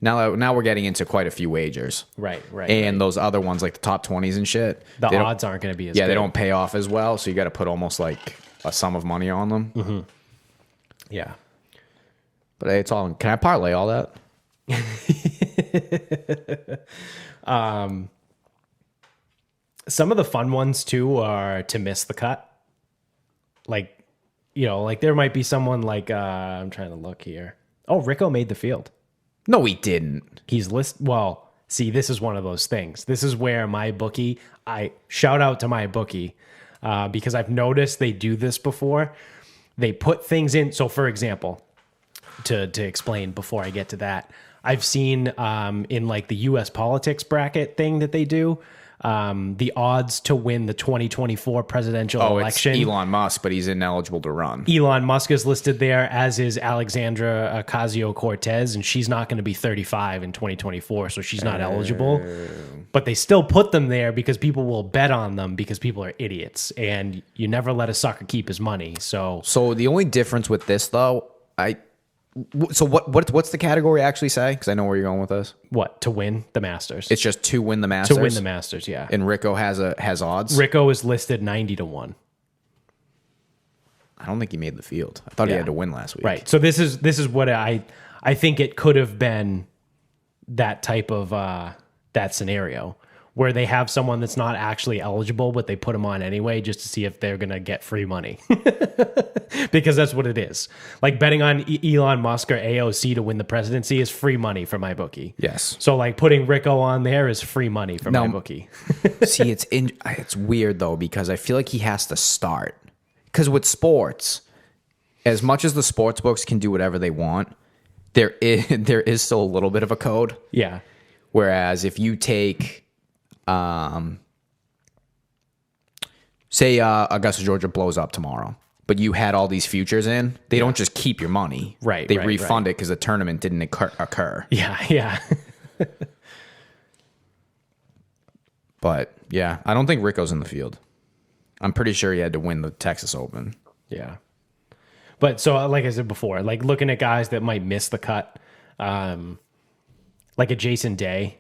Now we're getting into quite a few wagers, Right. and those other ones like the top 20s and shit. The they don't- odds aren't going to be as Yeah, good. they don't pay off as well, so you got to put almost like a sum of money on them. Yeah. But hey, it's all. Can I parlay all that? Some of the fun ones too are to miss the cut. Like, like there might be someone like I'm trying to look here. Oh, Rico made the field. No, he didn't. He's well, see, this is one of those things. This is where my bookie, I shout out to my bookie because I've noticed they do this before. They put things in. So for example, to explain before I get to that, I've seen in like the U.S. politics bracket thing that they do, the odds to win the 2024 presidential election. It's Elon Musk, but he's ineligible to run. Elon Musk is listed there, as is Alexandra Ocasio-Cortez, and she's not going to be 35 in 2024, so she's not eligible. But they still put them there because people will bet on them because people are idiots, and you never let a sucker keep his money. So So the only difference with this, though, So what's the category actually say? Because I know where you're going with this. What, to win the Masters? It's just to win the Masters. To win the Masters, yeah. And Rico has odds. Rico is listed 90-1. I don't think he made the field. I thought he had to win last week. Right. So this is what I think it could have been, that type of that scenario where they have someone that's not actually eligible, but they put them on anyway just to see if they're going to get free money. Because that's what it is. Like betting on Elon Musk or AOC to win the presidency is free money for my bookie. Yes. So like putting Rico on there is free money for my bookie. See, it's weird though, because I feel like he has to start. Because with sports, as much as the sports books can do whatever they want, there is still a little bit of a code. Yeah. Whereas if you take, say Augusta, Georgia blows up tomorrow, but you had all these futures in, they don't just keep your money. Right. They refund it because the tournament didn't occur. Yeah. Yeah. But yeah, I don't think Rico's in the field. I'm pretty sure he had to win the Texas Open. Yeah. But so, like I said before, like looking at guys that might miss the cut, like a Jason Day,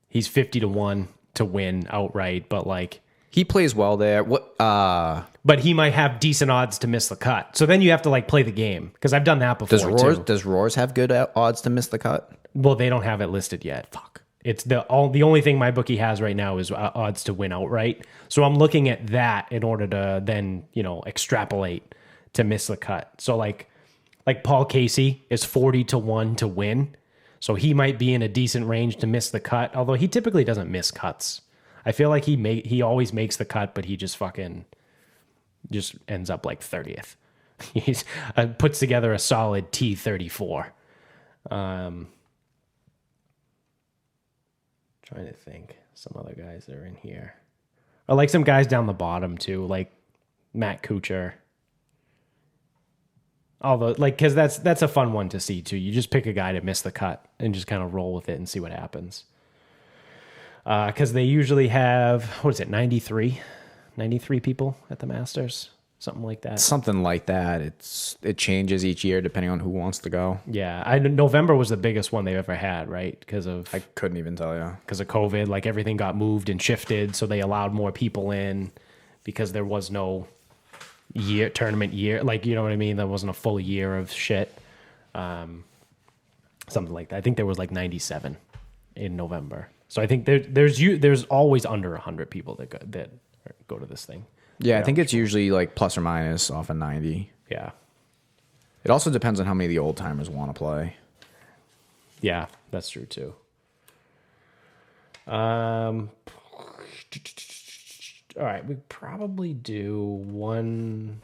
he's 50-1 to win outright, but like he plays well there. But he might have decent odds to miss the cut. So then you have to like play the game, because I've done that before. Does Roars have good odds to miss the cut? Well, they don't have it listed yet. Fuck. It's the only thing my bookie has right now is odds to win outright. So I'm looking at that in order to then extrapolate to miss the cut. So like Paul Casey is 40-1 to win. So he might be in a decent range to miss the cut, although he typically doesn't miss cuts. I feel like he always makes the cut, but he just ends up like 30th. He's puts together a solid T34. Trying to think some other guys that are in here. I like some guys down the bottom too, like Matt Kuchar. Although, like, because that's a fun one to see too. You just pick a guy to miss the cut and just kind of roll with it and see what happens. Because they usually have, 93 people at the Masters, something like that. Something like that. It changes each year depending on who wants to go. Yeah, November was the biggest one they've ever had, right? I couldn't even tell you. Because of COVID, like everything got moved and shifted, so they allowed more people in because there was no tournament year, like, you know what I mean? There wasn't a full year of shit. Something like that. I think there was like 97 in November. So I think there's always under 100 people that go to this thing. Yeah, I think it's usually like plus or minus off of 90. Yeah. It also depends on how many of the old timers want to play. Yeah, that's true too. All right, we probably do one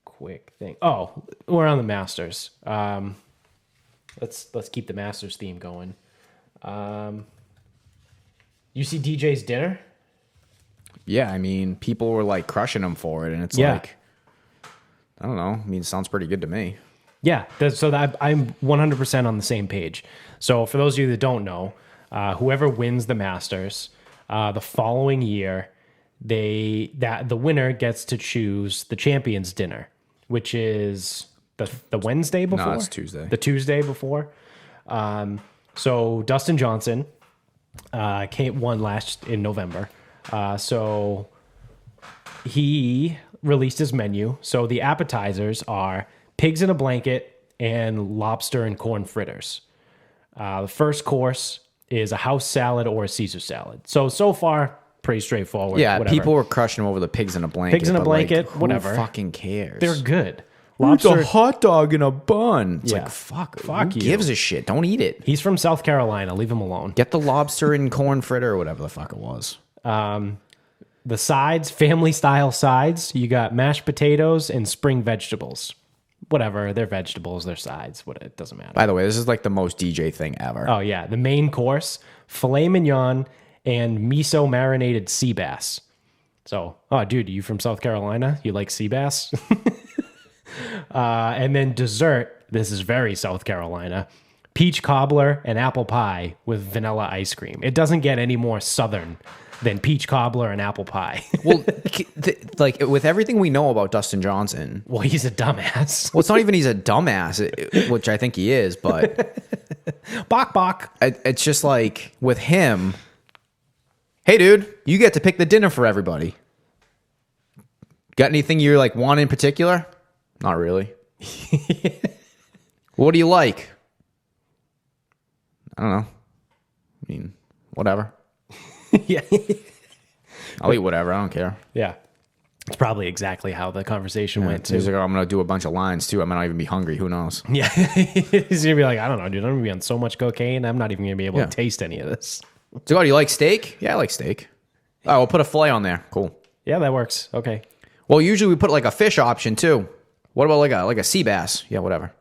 quick thing. Oh, we're on the Masters. Let's keep the Masters theme going. You see DJ's dinner? Yeah, I mean, people were like crushing him for it, and it's like, I don't know. I mean, it sounds pretty good to me. Yeah, I'm 100% on the same page. So for those of you that don't know, whoever wins the Masters, the following year, the winner gets to choose the champions dinner, which is the Wednesday before. No, it's Tuesday. The Tuesday before. So Dustin Johnson won last in November. So he released his menu. So the appetizers are pigs in a blanket and lobster and corn fritters. The first course is a house salad or a Caesar salad. So far, pretty straightforward. Yeah, whatever. people were crushing him over the pigs in a blanket. Pigs in a blanket, like, who whatever. fucking cares? They're good. It's a hot dog in a bun. It's Yeah. like, fuck Fuck who you. gives a shit? Don't eat it. He's from South Carolina. Leave him alone. Get the lobster and corn fritter or whatever the fuck it was. The sides, family style sides, you got mashed potatoes and spring vegetables. Whatever, they're vegetables, they're sides. It doesn't matter. By the way, this is like the most DJ thing ever. Oh, yeah. The main course, filet mignon and miso marinated sea bass. So, oh, dude, are you from South Carolina? You like sea bass? And then dessert, this is very South Carolina, peach cobbler and apple pie with vanilla ice cream. It doesn't get any more southern than peach cobbler and apple pie. Well, like with everything we know about Dustin Johnson, Well, he's a dumbass. well, it's not even he's a dumbass, which I think he is, but Bok bok. it's just like with him, hey, dude, you get to pick the dinner for everybody. Got anything you like want in particular? Not really. What do you like? I don't know. I mean, whatever. Yeah. I'll eat whatever. I don't care. Yeah. It's probably exactly how the conversation went He's too. like, oh, I'm going to do a bunch of lines too. I might not even be hungry. Who knows? Yeah. He's going to be like, I don't know, dude. I'm going to be on so much cocaine. I'm not even going to be able Yeah. to taste any of this. So, oh, do you like steak? Yeah, I like steak. Oh, we'll put a fillet on there. Cool. Yeah, that works. Okay. Well, usually we put like a fish option too. What about like a sea bass? Yeah, whatever.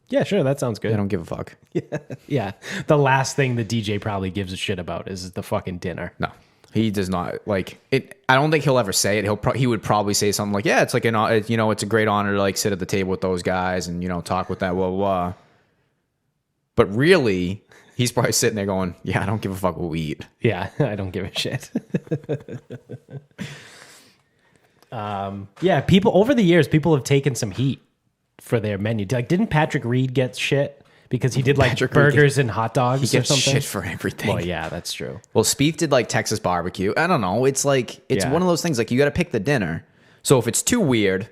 Yeah, sure. That sounds good. I don't give a fuck. Yeah. The last thing the DJ probably gives a shit about is the fucking dinner. No, he does not like it. I don't think he'll ever say it. He would probably say something like, "Yeah, it's like it's a great honor to like sit at the table with those guys and talk with that blah blah." Blah. But really, he's probably sitting there going, "Yeah, I don't give a fuck what we eat." Yeah, I don't give a shit. Yeah, people over the years, people have taken some heat for their menu. Like, didn't Patrick Reed get shit because he did like Patrick Reed burgers and hot dogs He or gets something? shit for everything. Well, yeah, that's true. Well, Spieth did like Texas barbecue. I don't know. It's like it's Yeah. one of those things. Like you got to pick the dinner. So if it's too weird,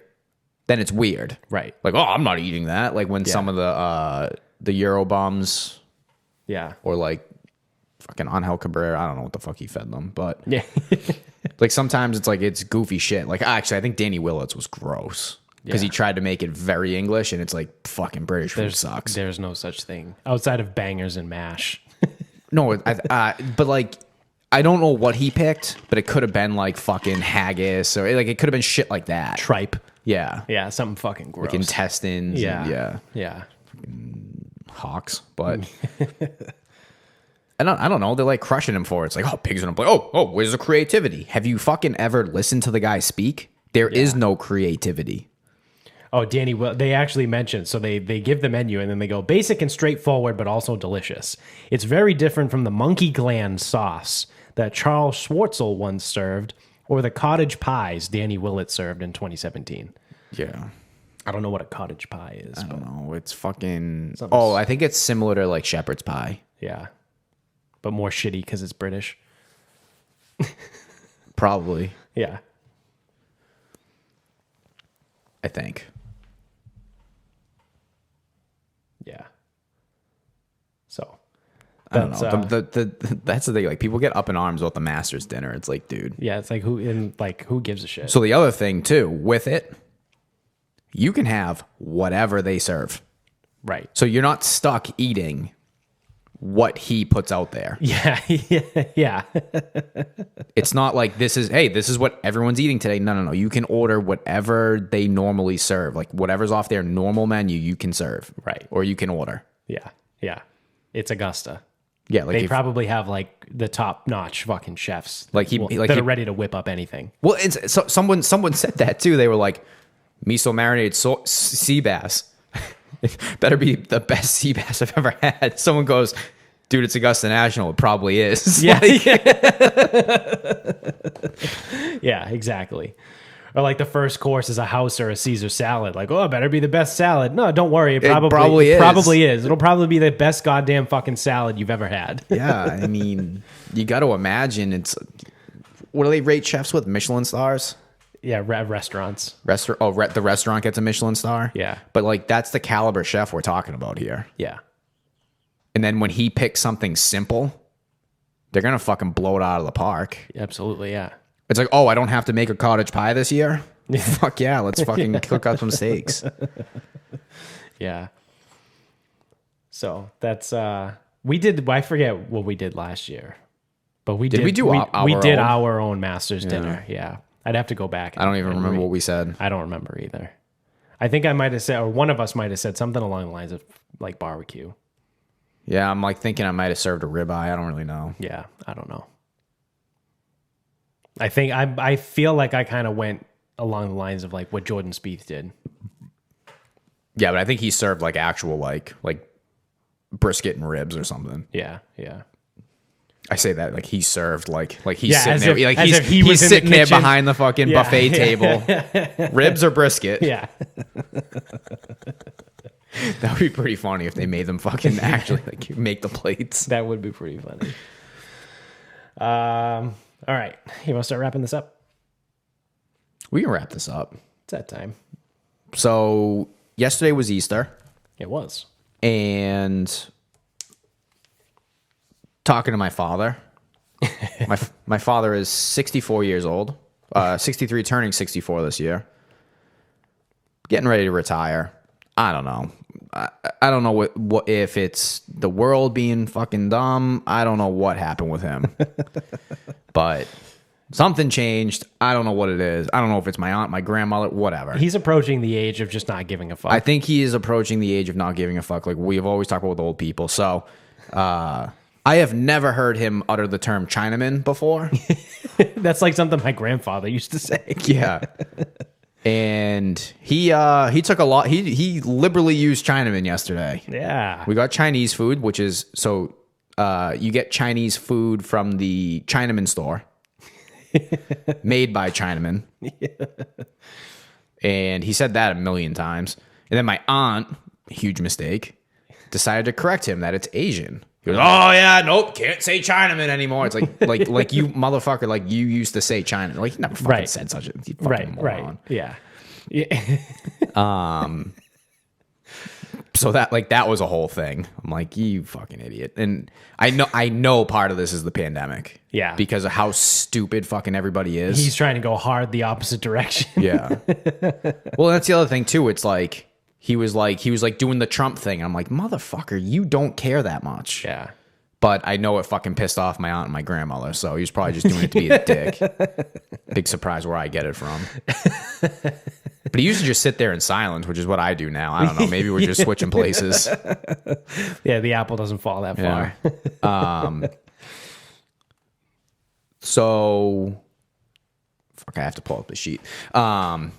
then it's weird. Right. Like, oh, I'm not eating that. Like when some of the Euro bums Yeah. or like fucking Angel Cabrera, I don't know what the fuck he fed them, but Yeah. like sometimes it's like it's goofy shit. Like actually, I think Danny Willett's was gross because he tried to make it very English, and it's like fucking British food sucks. There's no such thing outside of bangers and mash. No, but like I don't know what he picked, but it could have been like fucking haggis or like it could have been shit like that. Tripe. Yeah, Yeah, something fucking gross. like intestines. Yeah. And, Yeah. hawks, but. I don't know. They're like crushing him for it. It's like, oh, pigs in a plate. Oh, where's the creativity? Have you fucking ever listened to the guy speak? There is no creativity. Oh, Danny, well, they actually mentioned, so they give the menu and then they go basic and straightforward, but also delicious. It's very different from the monkey gland sauce that Charles Schwartzel once served or the cottage pies Danny Willett served in 2017. Yeah. I don't know what a cottage pie is. I don't know. It's fucking. Something- Oh, I think it's similar to like shepherd's pie. Yeah. But more shitty because it's British. Probably. Yeah. I think. Yeah. So. I don't know. That's the thing. Like people get up in arms about the Masters dinner. It's like, dude. Yeah, it's like who gives a shit? So the other thing too with it, you can have whatever they serve. Right. So you're not stuck eating what he puts out there. Yeah. Yeah. It's not like this is what everyone's eating today. No. You can order whatever they normally serve. Like whatever's off their normal menu, you can serve. Right. Or you can order. Yeah. Yeah. It's Augusta. Yeah, like They probably have like the top notch fucking chefs Like he- like that he- are ready to whip up anything. well, it's so someone said that too. They were like, miso marinated sea bass. It better be the best sea bass I've ever had. Someone goes, dude, it's Augusta National. It probably is. Yeah. Yeah, exactly. Or like the first course is a house or a Caesar salad. Like, oh, it better be the best salad. No, don't worry. It probably is. Probably is. It'll probably be the best goddamn fucking salad you've ever had. Yeah, I mean, you got to imagine it's. What do they rate chefs with? Michelin stars? Yeah, restaurants. The restaurant gets a Michelin star? Yeah. But like that's the caliber chef we're talking about here. Yeah. And then when he picks something simple, they're going to fucking blow it out of the park. Absolutely, yeah. It's like, oh, I don't have to make a cottage pie this year? Fuck yeah, let's fucking cook up some steaks. Yeah. So that's I forget what we did last year. But we did we do our we did own? our own Masters dinner. Yeah. I'd have to go back. I don't even remember what we said. I don't remember either. I think I might have said, or one of us might have said something along the lines of like barbecue. Yeah, I'm like thinking I might have served a ribeye. I don't really know. Yeah, I don't know. I think I feel like I kind of went along the lines of like what Jordan Spieth did. Yeah, but I think he served like actual like brisket and ribs or something. Yeah, yeah. I say that like he's served, like he's Yeah, sitting as there, if- like as if he was he's in the sitting there kitchen. behind the fucking Yeah. buffet table, ribs or brisket. Yeah. That would be pretty funny if they made them fucking actually like make the plates. That would be pretty funny. All right. You want to start wrapping this up? We can wrap this up. It's that time. So yesterday was Easter, It was. and talking to my father. my father is 64 years old, 63, turning 64 this year. Getting ready to retire. I don't know. I don't know what if it's the world being fucking dumb. I don't know what happened with him, but something changed. I don't know what it is. I don't know if it's my aunt, my grandmother, whatever. He's approaching the age of just not giving a fuck. I think he is approaching the age of not giving a fuck. Like we've always talked about with old people. So I have never heard him utter the term Chinaman before. That's like something my grandfather used to say. Yeah. And he took a lot. He liberally used Chinaman yesterday. Yeah. We got Chinese food, which is so you get Chinese food from the Chinaman store, made by Chinaman. Yeah. And he said that a million times. And then my aunt, huge mistake, decided to correct him that it's Asian. He goes, "Oh yeah, nope, can't say Chinaman anymore." It's like you motherfucker, like you used to say Chinaman. Like you never fucking said such a you fucking moron. Yeah. So that was a whole thing. I'm like, you fucking idiot. And I know part of this is the pandemic. Yeah. Because of how stupid fucking everybody is. He's trying to go hard the opposite direction. Yeah. Well, that's the other thing too. It's like he was doing the Trump thing. I'm like, motherfucker, you don't care that much. Yeah. But I know it fucking pissed off my aunt and my grandmother, so he was probably just doing it to be a dick. Big surprise where I get it from. But he used to just sit there in silence, which is what I do now. I don't know. Maybe we're just switching places. Yeah, the apple doesn't fall that far. Yeah. So, fuck, I have to pull up the sheet. So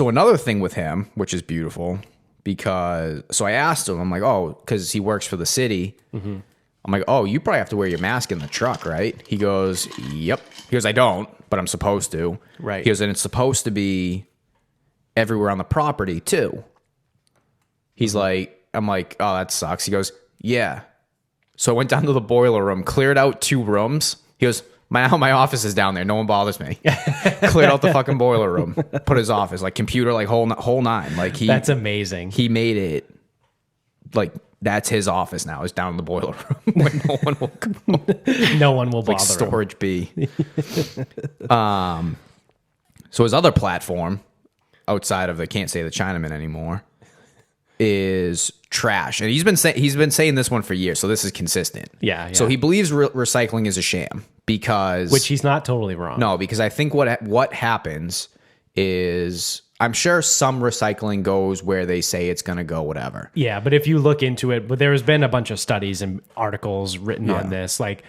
another thing with him, which is beautiful, so I asked him, I'm like, oh, because he works for the city. Mm-hmm. I'm like, oh, you probably have to wear your mask in the truck, right? He goes, yep. He goes, I don't, but I'm supposed to. Right. He goes, and it's supposed to be everywhere on the property too. He's like, I'm like, oh, that sucks. He goes, yeah. So I went down to the boiler room, cleared out 2 rooms. He goes, my office is down there. No one bothers me. Cleared out the fucking boiler room. Put his office, like computer, like whole nine. Like That's amazing. He made it like that's his office now. Is down in the boiler room where no one will go. No one will bother Like storage B. So his other platform outside of the can't say the Chinaman anymore is trash, and he's been saying this one for years. So this is consistent. Yeah. So he believes recycling is a sham because Which he's not totally wrong. no, because I think what happens is I'm sure some recycling goes where they say it's going to go, whatever. Yeah, but if you look into it, but there has been a bunch of studies and articles written on this. Like,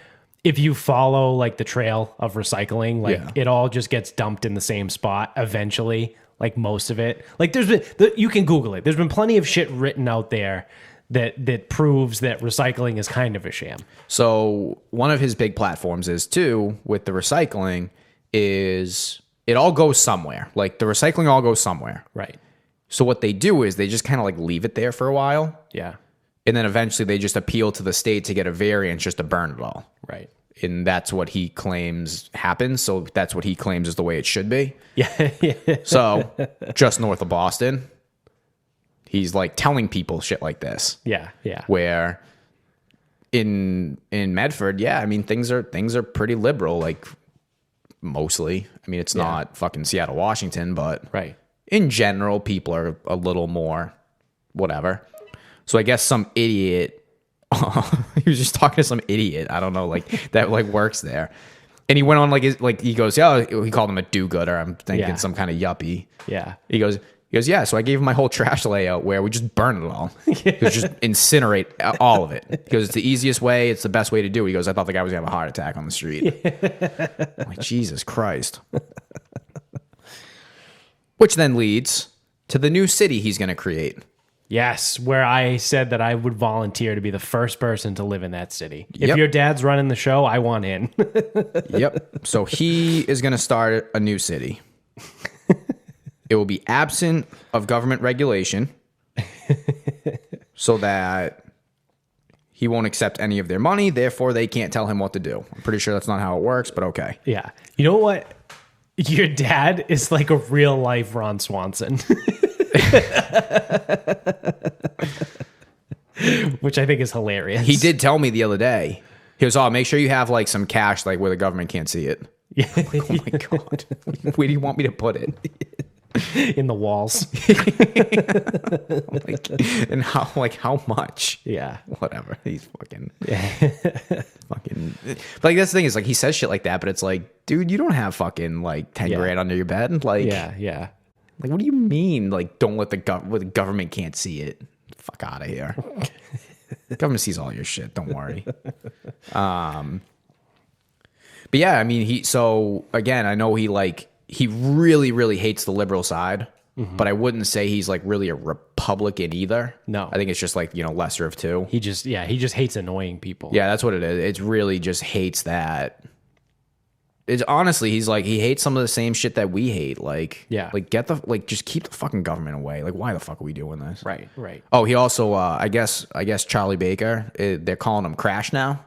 if you follow like the trail of recycling, like it all just gets dumped in the same spot eventually. Like most of it, like you can Google it. There's been plenty of shit written out there that proves that recycling is kind of a sham. So one of his big platforms is too with the recycling is it all goes somewhere. Like the recycling all goes somewhere. Right. So what they do is they just kind of like leave it there for a while. Yeah. And then eventually they just appeal to the state to get a variance just to burn it all. Right. And that's what he claims happens. So that's what he claims is the way it should be. Yeah. So just north of Boston, he's like telling people shit like this. Yeah. Where in Medford, yeah, I mean things are pretty liberal, like mostly. I mean it's not fucking Seattle, Washington, but Right. in general, people are a little more whatever. So I guess some idiot he was just talking to some idiot, I don't know, like that like works there. And he went on like he goes, yeah, he called him a do-gooder. I'm thinking some kind of yuppie. Yeah. He goes, yeah, so I gave him my whole trash layout where we just burn it all. He goes, just incinerate all of it. He goes, it's the easiest way, it's the best way to do it. He goes, I thought the guy was gonna have a heart attack on the street. I'm like, Jesus Christ. Which then leads to the new city he's gonna create. Yes, where I said that I would volunteer to be the first person to live in that city. If Yep. your dad's running the show, I want in. Yep. So he is going to start a new city. It will be absent of government regulation so that he won't accept any of their money. Therefore, they can't tell him what to do. I'm pretty sure that's not how it works, but okay. Yeah. You know what? Your dad is like a real life Ron Swanson. Which I think is hilarious. He did tell me the other day. He was, make sure you have like some cash like where the government can't see it. Yeah. Oh my God. Where do you want me to put it? In the walls. And how much? Yeah. Whatever. He's fucking fucking like that's the thing is like he says shit like that, but it's like, dude, you don't have fucking like 10 grand under your bed. Like Yeah. Like what do you mean? Like don't let the government can't see it. Fuck out of here. Government sees all your shit, don't worry. But yeah, I mean so again, I know he really, really hates the liberal side, but I wouldn't say he's like really a Republican either. No. I think it's just like, lesser of two. He just hates annoying people. Yeah, that's what it is. It's really just hates that. It's honestly, he's like, he hates some of the same shit that we hate. Like, Yeah. like just keep the fucking government away. Like, why the fuck are we doing this? Right. Oh, he also, I guess Charlie Baker, they're calling him Crash now.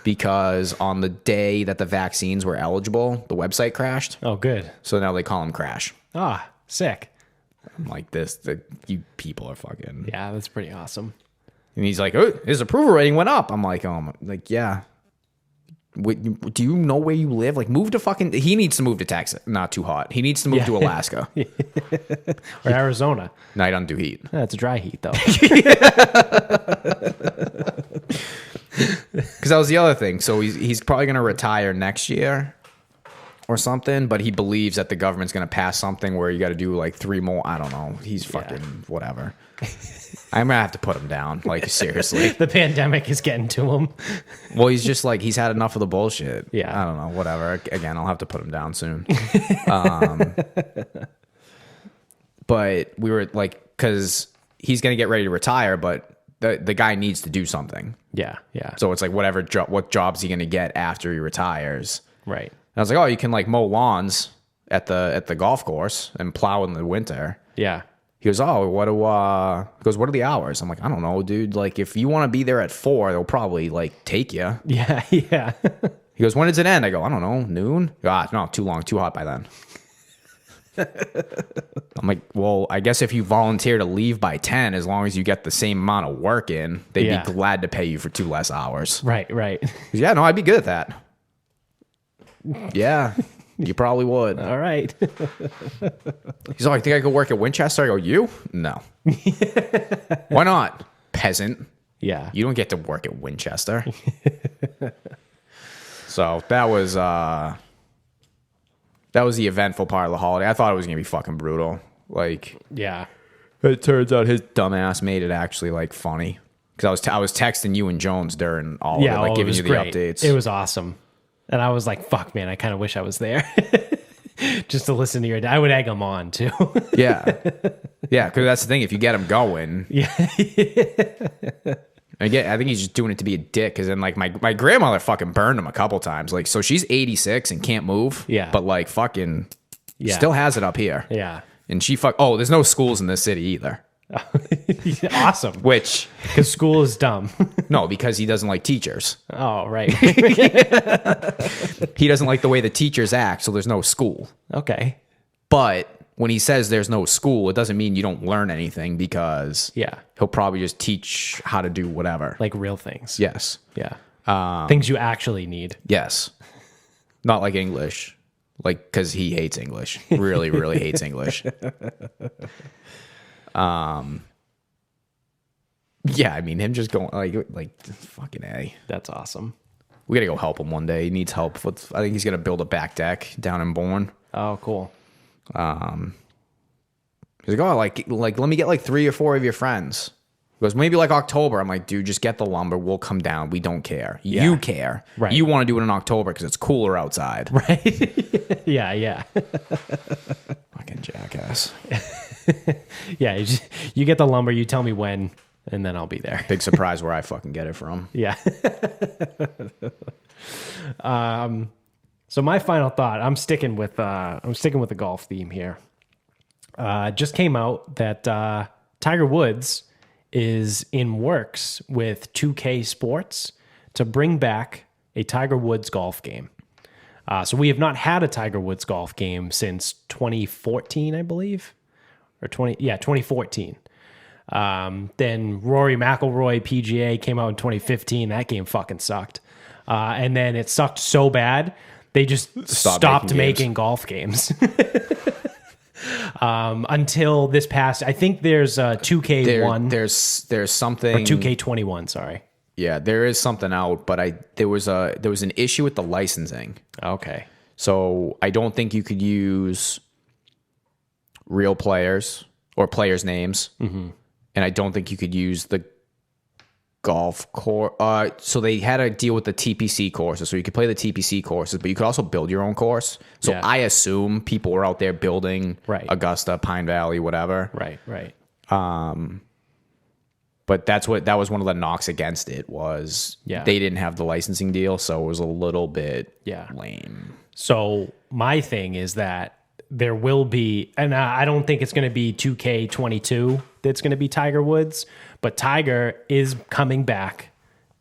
Because on the day that the vaccines were eligible, the website crashed. Oh, good. So now they call him Crash. Ah, sick. I'm like, you people are fucking. Yeah, that's pretty awesome. And he's like, oh, his approval rating went up. I'm like, yeah. Do you know where you live? Like, move to fucking. He needs to move to Texas. Not too hot. He needs to move to Alaska. Or Arizona. Night on do heat. That's a dry heat, though. Because that was the other thing. So he's probably going to retire next year or something, but he believes that the government's going to pass something where you got to do like 3 more. I don't know. He's fucking whatever. I'm going to have to put him down. Like, seriously. The pandemic is getting to him. Well, he's just like, he's had enough of the bullshit. Yeah. I don't know. Whatever. Again, I'll have to put him down soon. But we were like, because he's going to get ready to retire, but the guy needs to do something. Yeah. So it's like what job's he going to get after he retires? Right. And I was like, oh, you can like mow lawns at the golf course and plow in the winter. Yeah. He goes, oh, what are the hours? I'm like, I don't know, dude. Like, if you want to be there at 4, they'll probably like take you. Yeah. He goes, when does it end? I go, I don't know, noon? No, too long, too hot by then. I'm like, well, I guess if you volunteer to leave by 10, as long as you get the same amount of work in, they'd be glad to pay you for 2 less hours. Right. Yeah, no, I'd be good at that. Yeah, you probably would. All right. He's like, I think I could work at Winchester. I go, you? No. Why not? Peasant. Yeah. You don't get to work at Winchester. So that was the eventful part of the holiday. I thought it was gonna be fucking brutal. Like, Yeah. it turns out his dumbass made it actually like funny. Because I was texting you and Jones during all of it, like giving you the updates. It was awesome. And I was like, fuck, man, I kind of wish I was there. Just to listen to your dad. I would egg him on, too. Yeah. Yeah, because that's the thing. If you get him going. Yeah. Again, I think he's just doing it to be a dick. Because then, like, my grandmother fucking burned him a couple times. Like, so she's 86 and can't move. Yeah. But, like, fucking still has it up here. Yeah. And there's no schools in this city either. Awesome. Which, Because school is dumb. no, because he doesn't like teachers. Oh, right. He doesn't like the way the teachers act, so there's no school. Okay. But when he says there's no school, it doesn't mean you don't learn anything, because he'll probably just teach how to do whatever. Like real things. Yes. Yeah. Things you actually need. Yes. Not like English. Like, because he hates English. Really, really hates English. Yeah, I mean, him just going like fucking A. That's awesome. We gotta go help him one day. He needs help with. I think he's gonna build a back deck down in Bourne. Oh, cool. He's like, oh, like let me get like 3 or 4 of your friends. He goes, maybe like October. I'm like, dude, just get the lumber. We'll come down. We don't care. Yeah. You care. Right. You want to do it in October because it's cooler outside. Right. Yeah. Fucking jackass. Yeah, you get the lumber, you tell me when, and then I'll be there. Big surprise where I fucking get it from. Yeah. So my final thought, I'm sticking with the golf theme here. Just came out that Tiger Woods is in works with 2K Sports to bring back a Tiger Woods golf game. So we have not had a Tiger Woods golf game since 2014, I believe, or 2014. Then Rory McIlroy PGA came out in 2015. That game fucking sucked. And then it sucked so bad, they just stopped making golf games. Until this past, I think there's 2K1. There's something, or 2K21, sorry. Yeah, there is something out, but there was an issue with the licensing. Okay. So I don't think you could use real players or players' names, and I don't think you could use the golf course. So they had to deal with the TPC courses, so you could play the TPC courses, but you could also build your own course. So Yeah. I assume people were out there building Augusta, Pine Valley, whatever. Right. But that was one of the knocks against it was they didn't have the licensing deal, so it was a little bit lame. So my thing is that there will be, and I don't think it's going to be 2K22 that's going to be Tiger Woods, but Tiger is coming back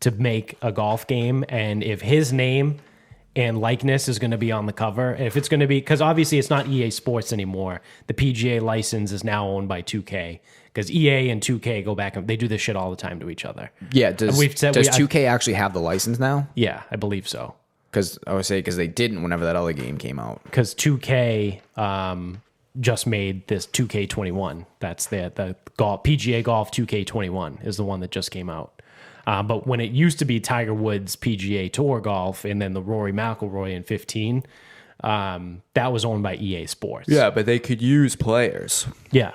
to make a golf game, and if his name and likeness is going to be on the cover, if it's going to be, because obviously it's not EA Sports anymore. The PGA license is now owned by 2K, because EA and 2K go back and they do this shit all the time to each other. Yeah, does 2K actually have the license now? Yeah, I believe so. Because I would say because they didn't whenever that other game came out. Because 2K just made this 2K21. That's the golf, PGA Golf 2K21 is the one that just came out. But when it used to be Tiger Woods PGA Tour Golf and then the Rory McIlroy in 15, that was owned by EA Sports. Yeah, but they could use players. Yeah.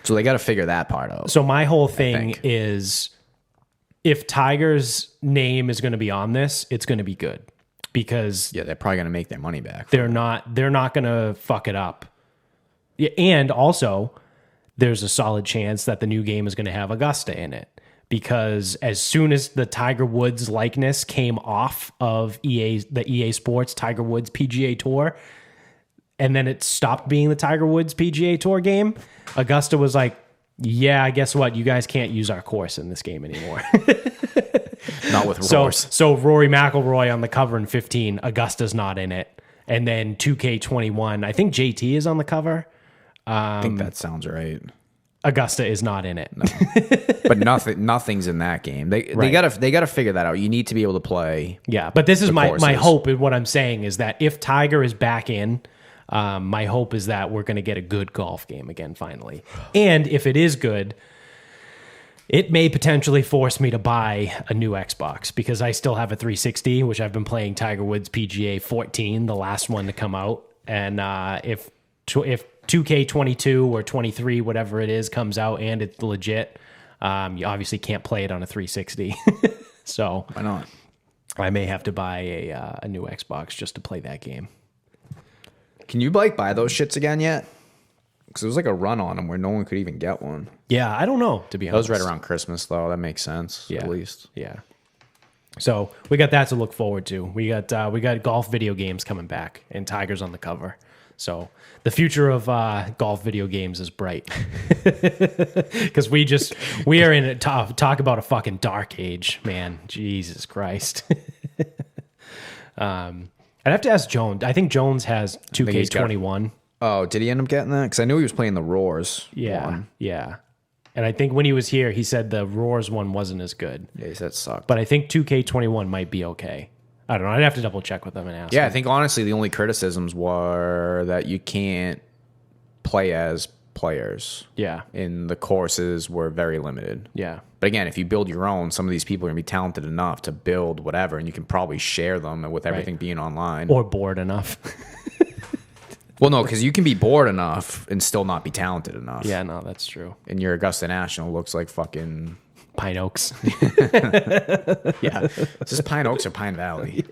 So they got to figure that part out. So my whole thing is, if Tiger's name is going to be on this, it's going to be good, because they're probably going to make their money back. They're not going to fuck it up. Yeah, and also, there's a solid chance that the new game is going to have Augusta in it, because as soon as the Tiger Woods likeness came off of the EA Sports Tiger Woods PGA Tour, and then it stopped being the Tiger Woods PGA Tour game, Augusta was like, yeah, guess what? You guys can't use our course in this game anymore. Not with Roars. So Rory McIlroy on the cover in 15, Augusta's not in it. And then 2K21, I think JT is on the cover. I think that sounds right. Augusta is not in it. No. But nothing's in that game. They gotta figure that out. You need to be able to play. Yeah, but this is my hope. And what I'm saying is that if Tiger is back in, my hope is that we're going to get a good golf game again finally. And if it is good, it may potentially force me to buy a new Xbox, because I still have a 360, which I've been playing Tiger Woods PGA 14, the last one to come out. And if 2K22 or 23, whatever it is, comes out and it's legit, you obviously can't play it on a 360. So why not? I may have to buy a new Xbox just to play that game. Can you buy those shits again yet? Because there was like a run on them where no one could even get one. Yeah, I don't know, to be honest. That was right around Christmas, though. That makes sense, at least. Yeah. So we got that to look forward to. We got golf video games coming back, and Tiger's on the cover. So the future of golf video games is bright, because we are in a talk about a fucking dark age, man. Jesus Christ. I'd have to ask Jones. I think Jones has 2K21. Oh, did he end up getting that? Because I knew he was playing the Roars one. Yeah. And I think when he was here, he said the Roars one wasn't as good. Yeah, he said it sucked. But I think 2K21 might be okay. I don't know. I'd have to double check with them and ask. Yeah, I think honestly the only criticisms were that you can't play as players. Yeah. And the courses were very limited. Yeah. But again, if you build your own, some of these people are going to be talented enough to build whatever, and you can probably share them with everything being online. Or bored enough. Well, no, because you can be bored enough and still not be talented enough. Yeah, no, that's true. And your Augusta National looks like fucking... Pine Oaks. Yeah. Is this Pine Oaks or Pine Valley?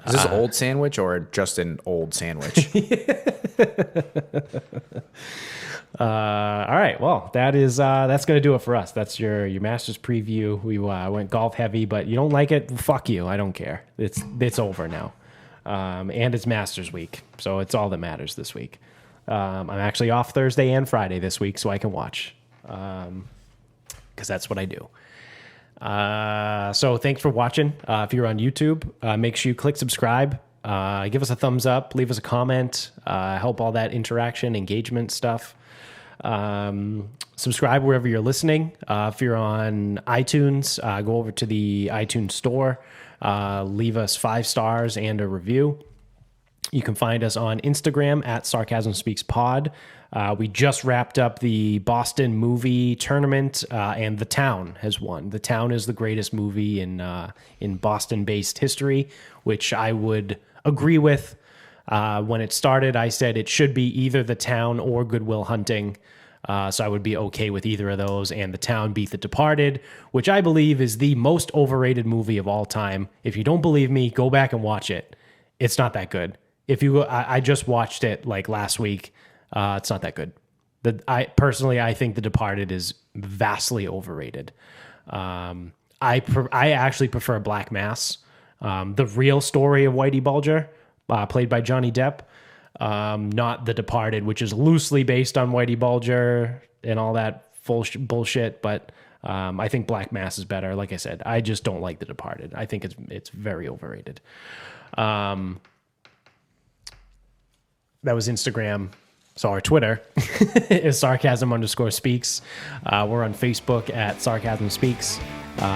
Is this Old Sandwich or just an old sandwich? All right. Well, that's going to do it for us. That's your Masters preview. We went golf heavy, but you don't like it? Fuck you. I don't care. It's over now. And it's Masters week. So it's all that matters this week. I'm actually off Thursday and Friday this week, so I can watch. Because that's what I do. So thanks for watching. If you're on YouTube, make sure you click subscribe. Give us a thumbs up, leave us a comment, help all that interaction, engagement stuff. Subscribe wherever you're listening. If you're on iTunes, go over to the iTunes store, leave us 5 stars and a review. You can find us on Instagram at Sarcasm Speaks Pod. We just wrapped up the Boston movie tournament, and The Town has won. The Town is the greatest movie in Boston-based history, which I would agree with. When it started, I said it should be either The Town or Good Will Hunting. So I would be okay with either of those. And The Town beat The Departed, which I believe is the most overrated movie of all time. If you don't believe me, go back and watch it. It's not that good. I just watched it like last week. It's not that good. I think The Departed is vastly overrated. I actually prefer Black Mass, the real story of Whitey Bulger, played by Johnny Depp, not The Departed, which is loosely based on Whitey Bulger and all that bullshit. But I think Black Mass is better. Like I said, I just don't like The Departed. I think it's very overrated. That was Instagram. So our Twitter is sarcasm_speaks. We're on Facebook at Sarcasm Speaks.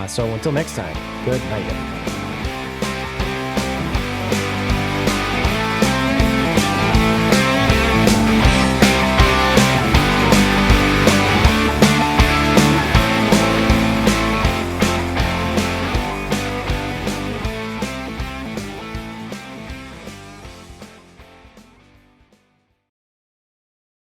So until next time, good night, everybody.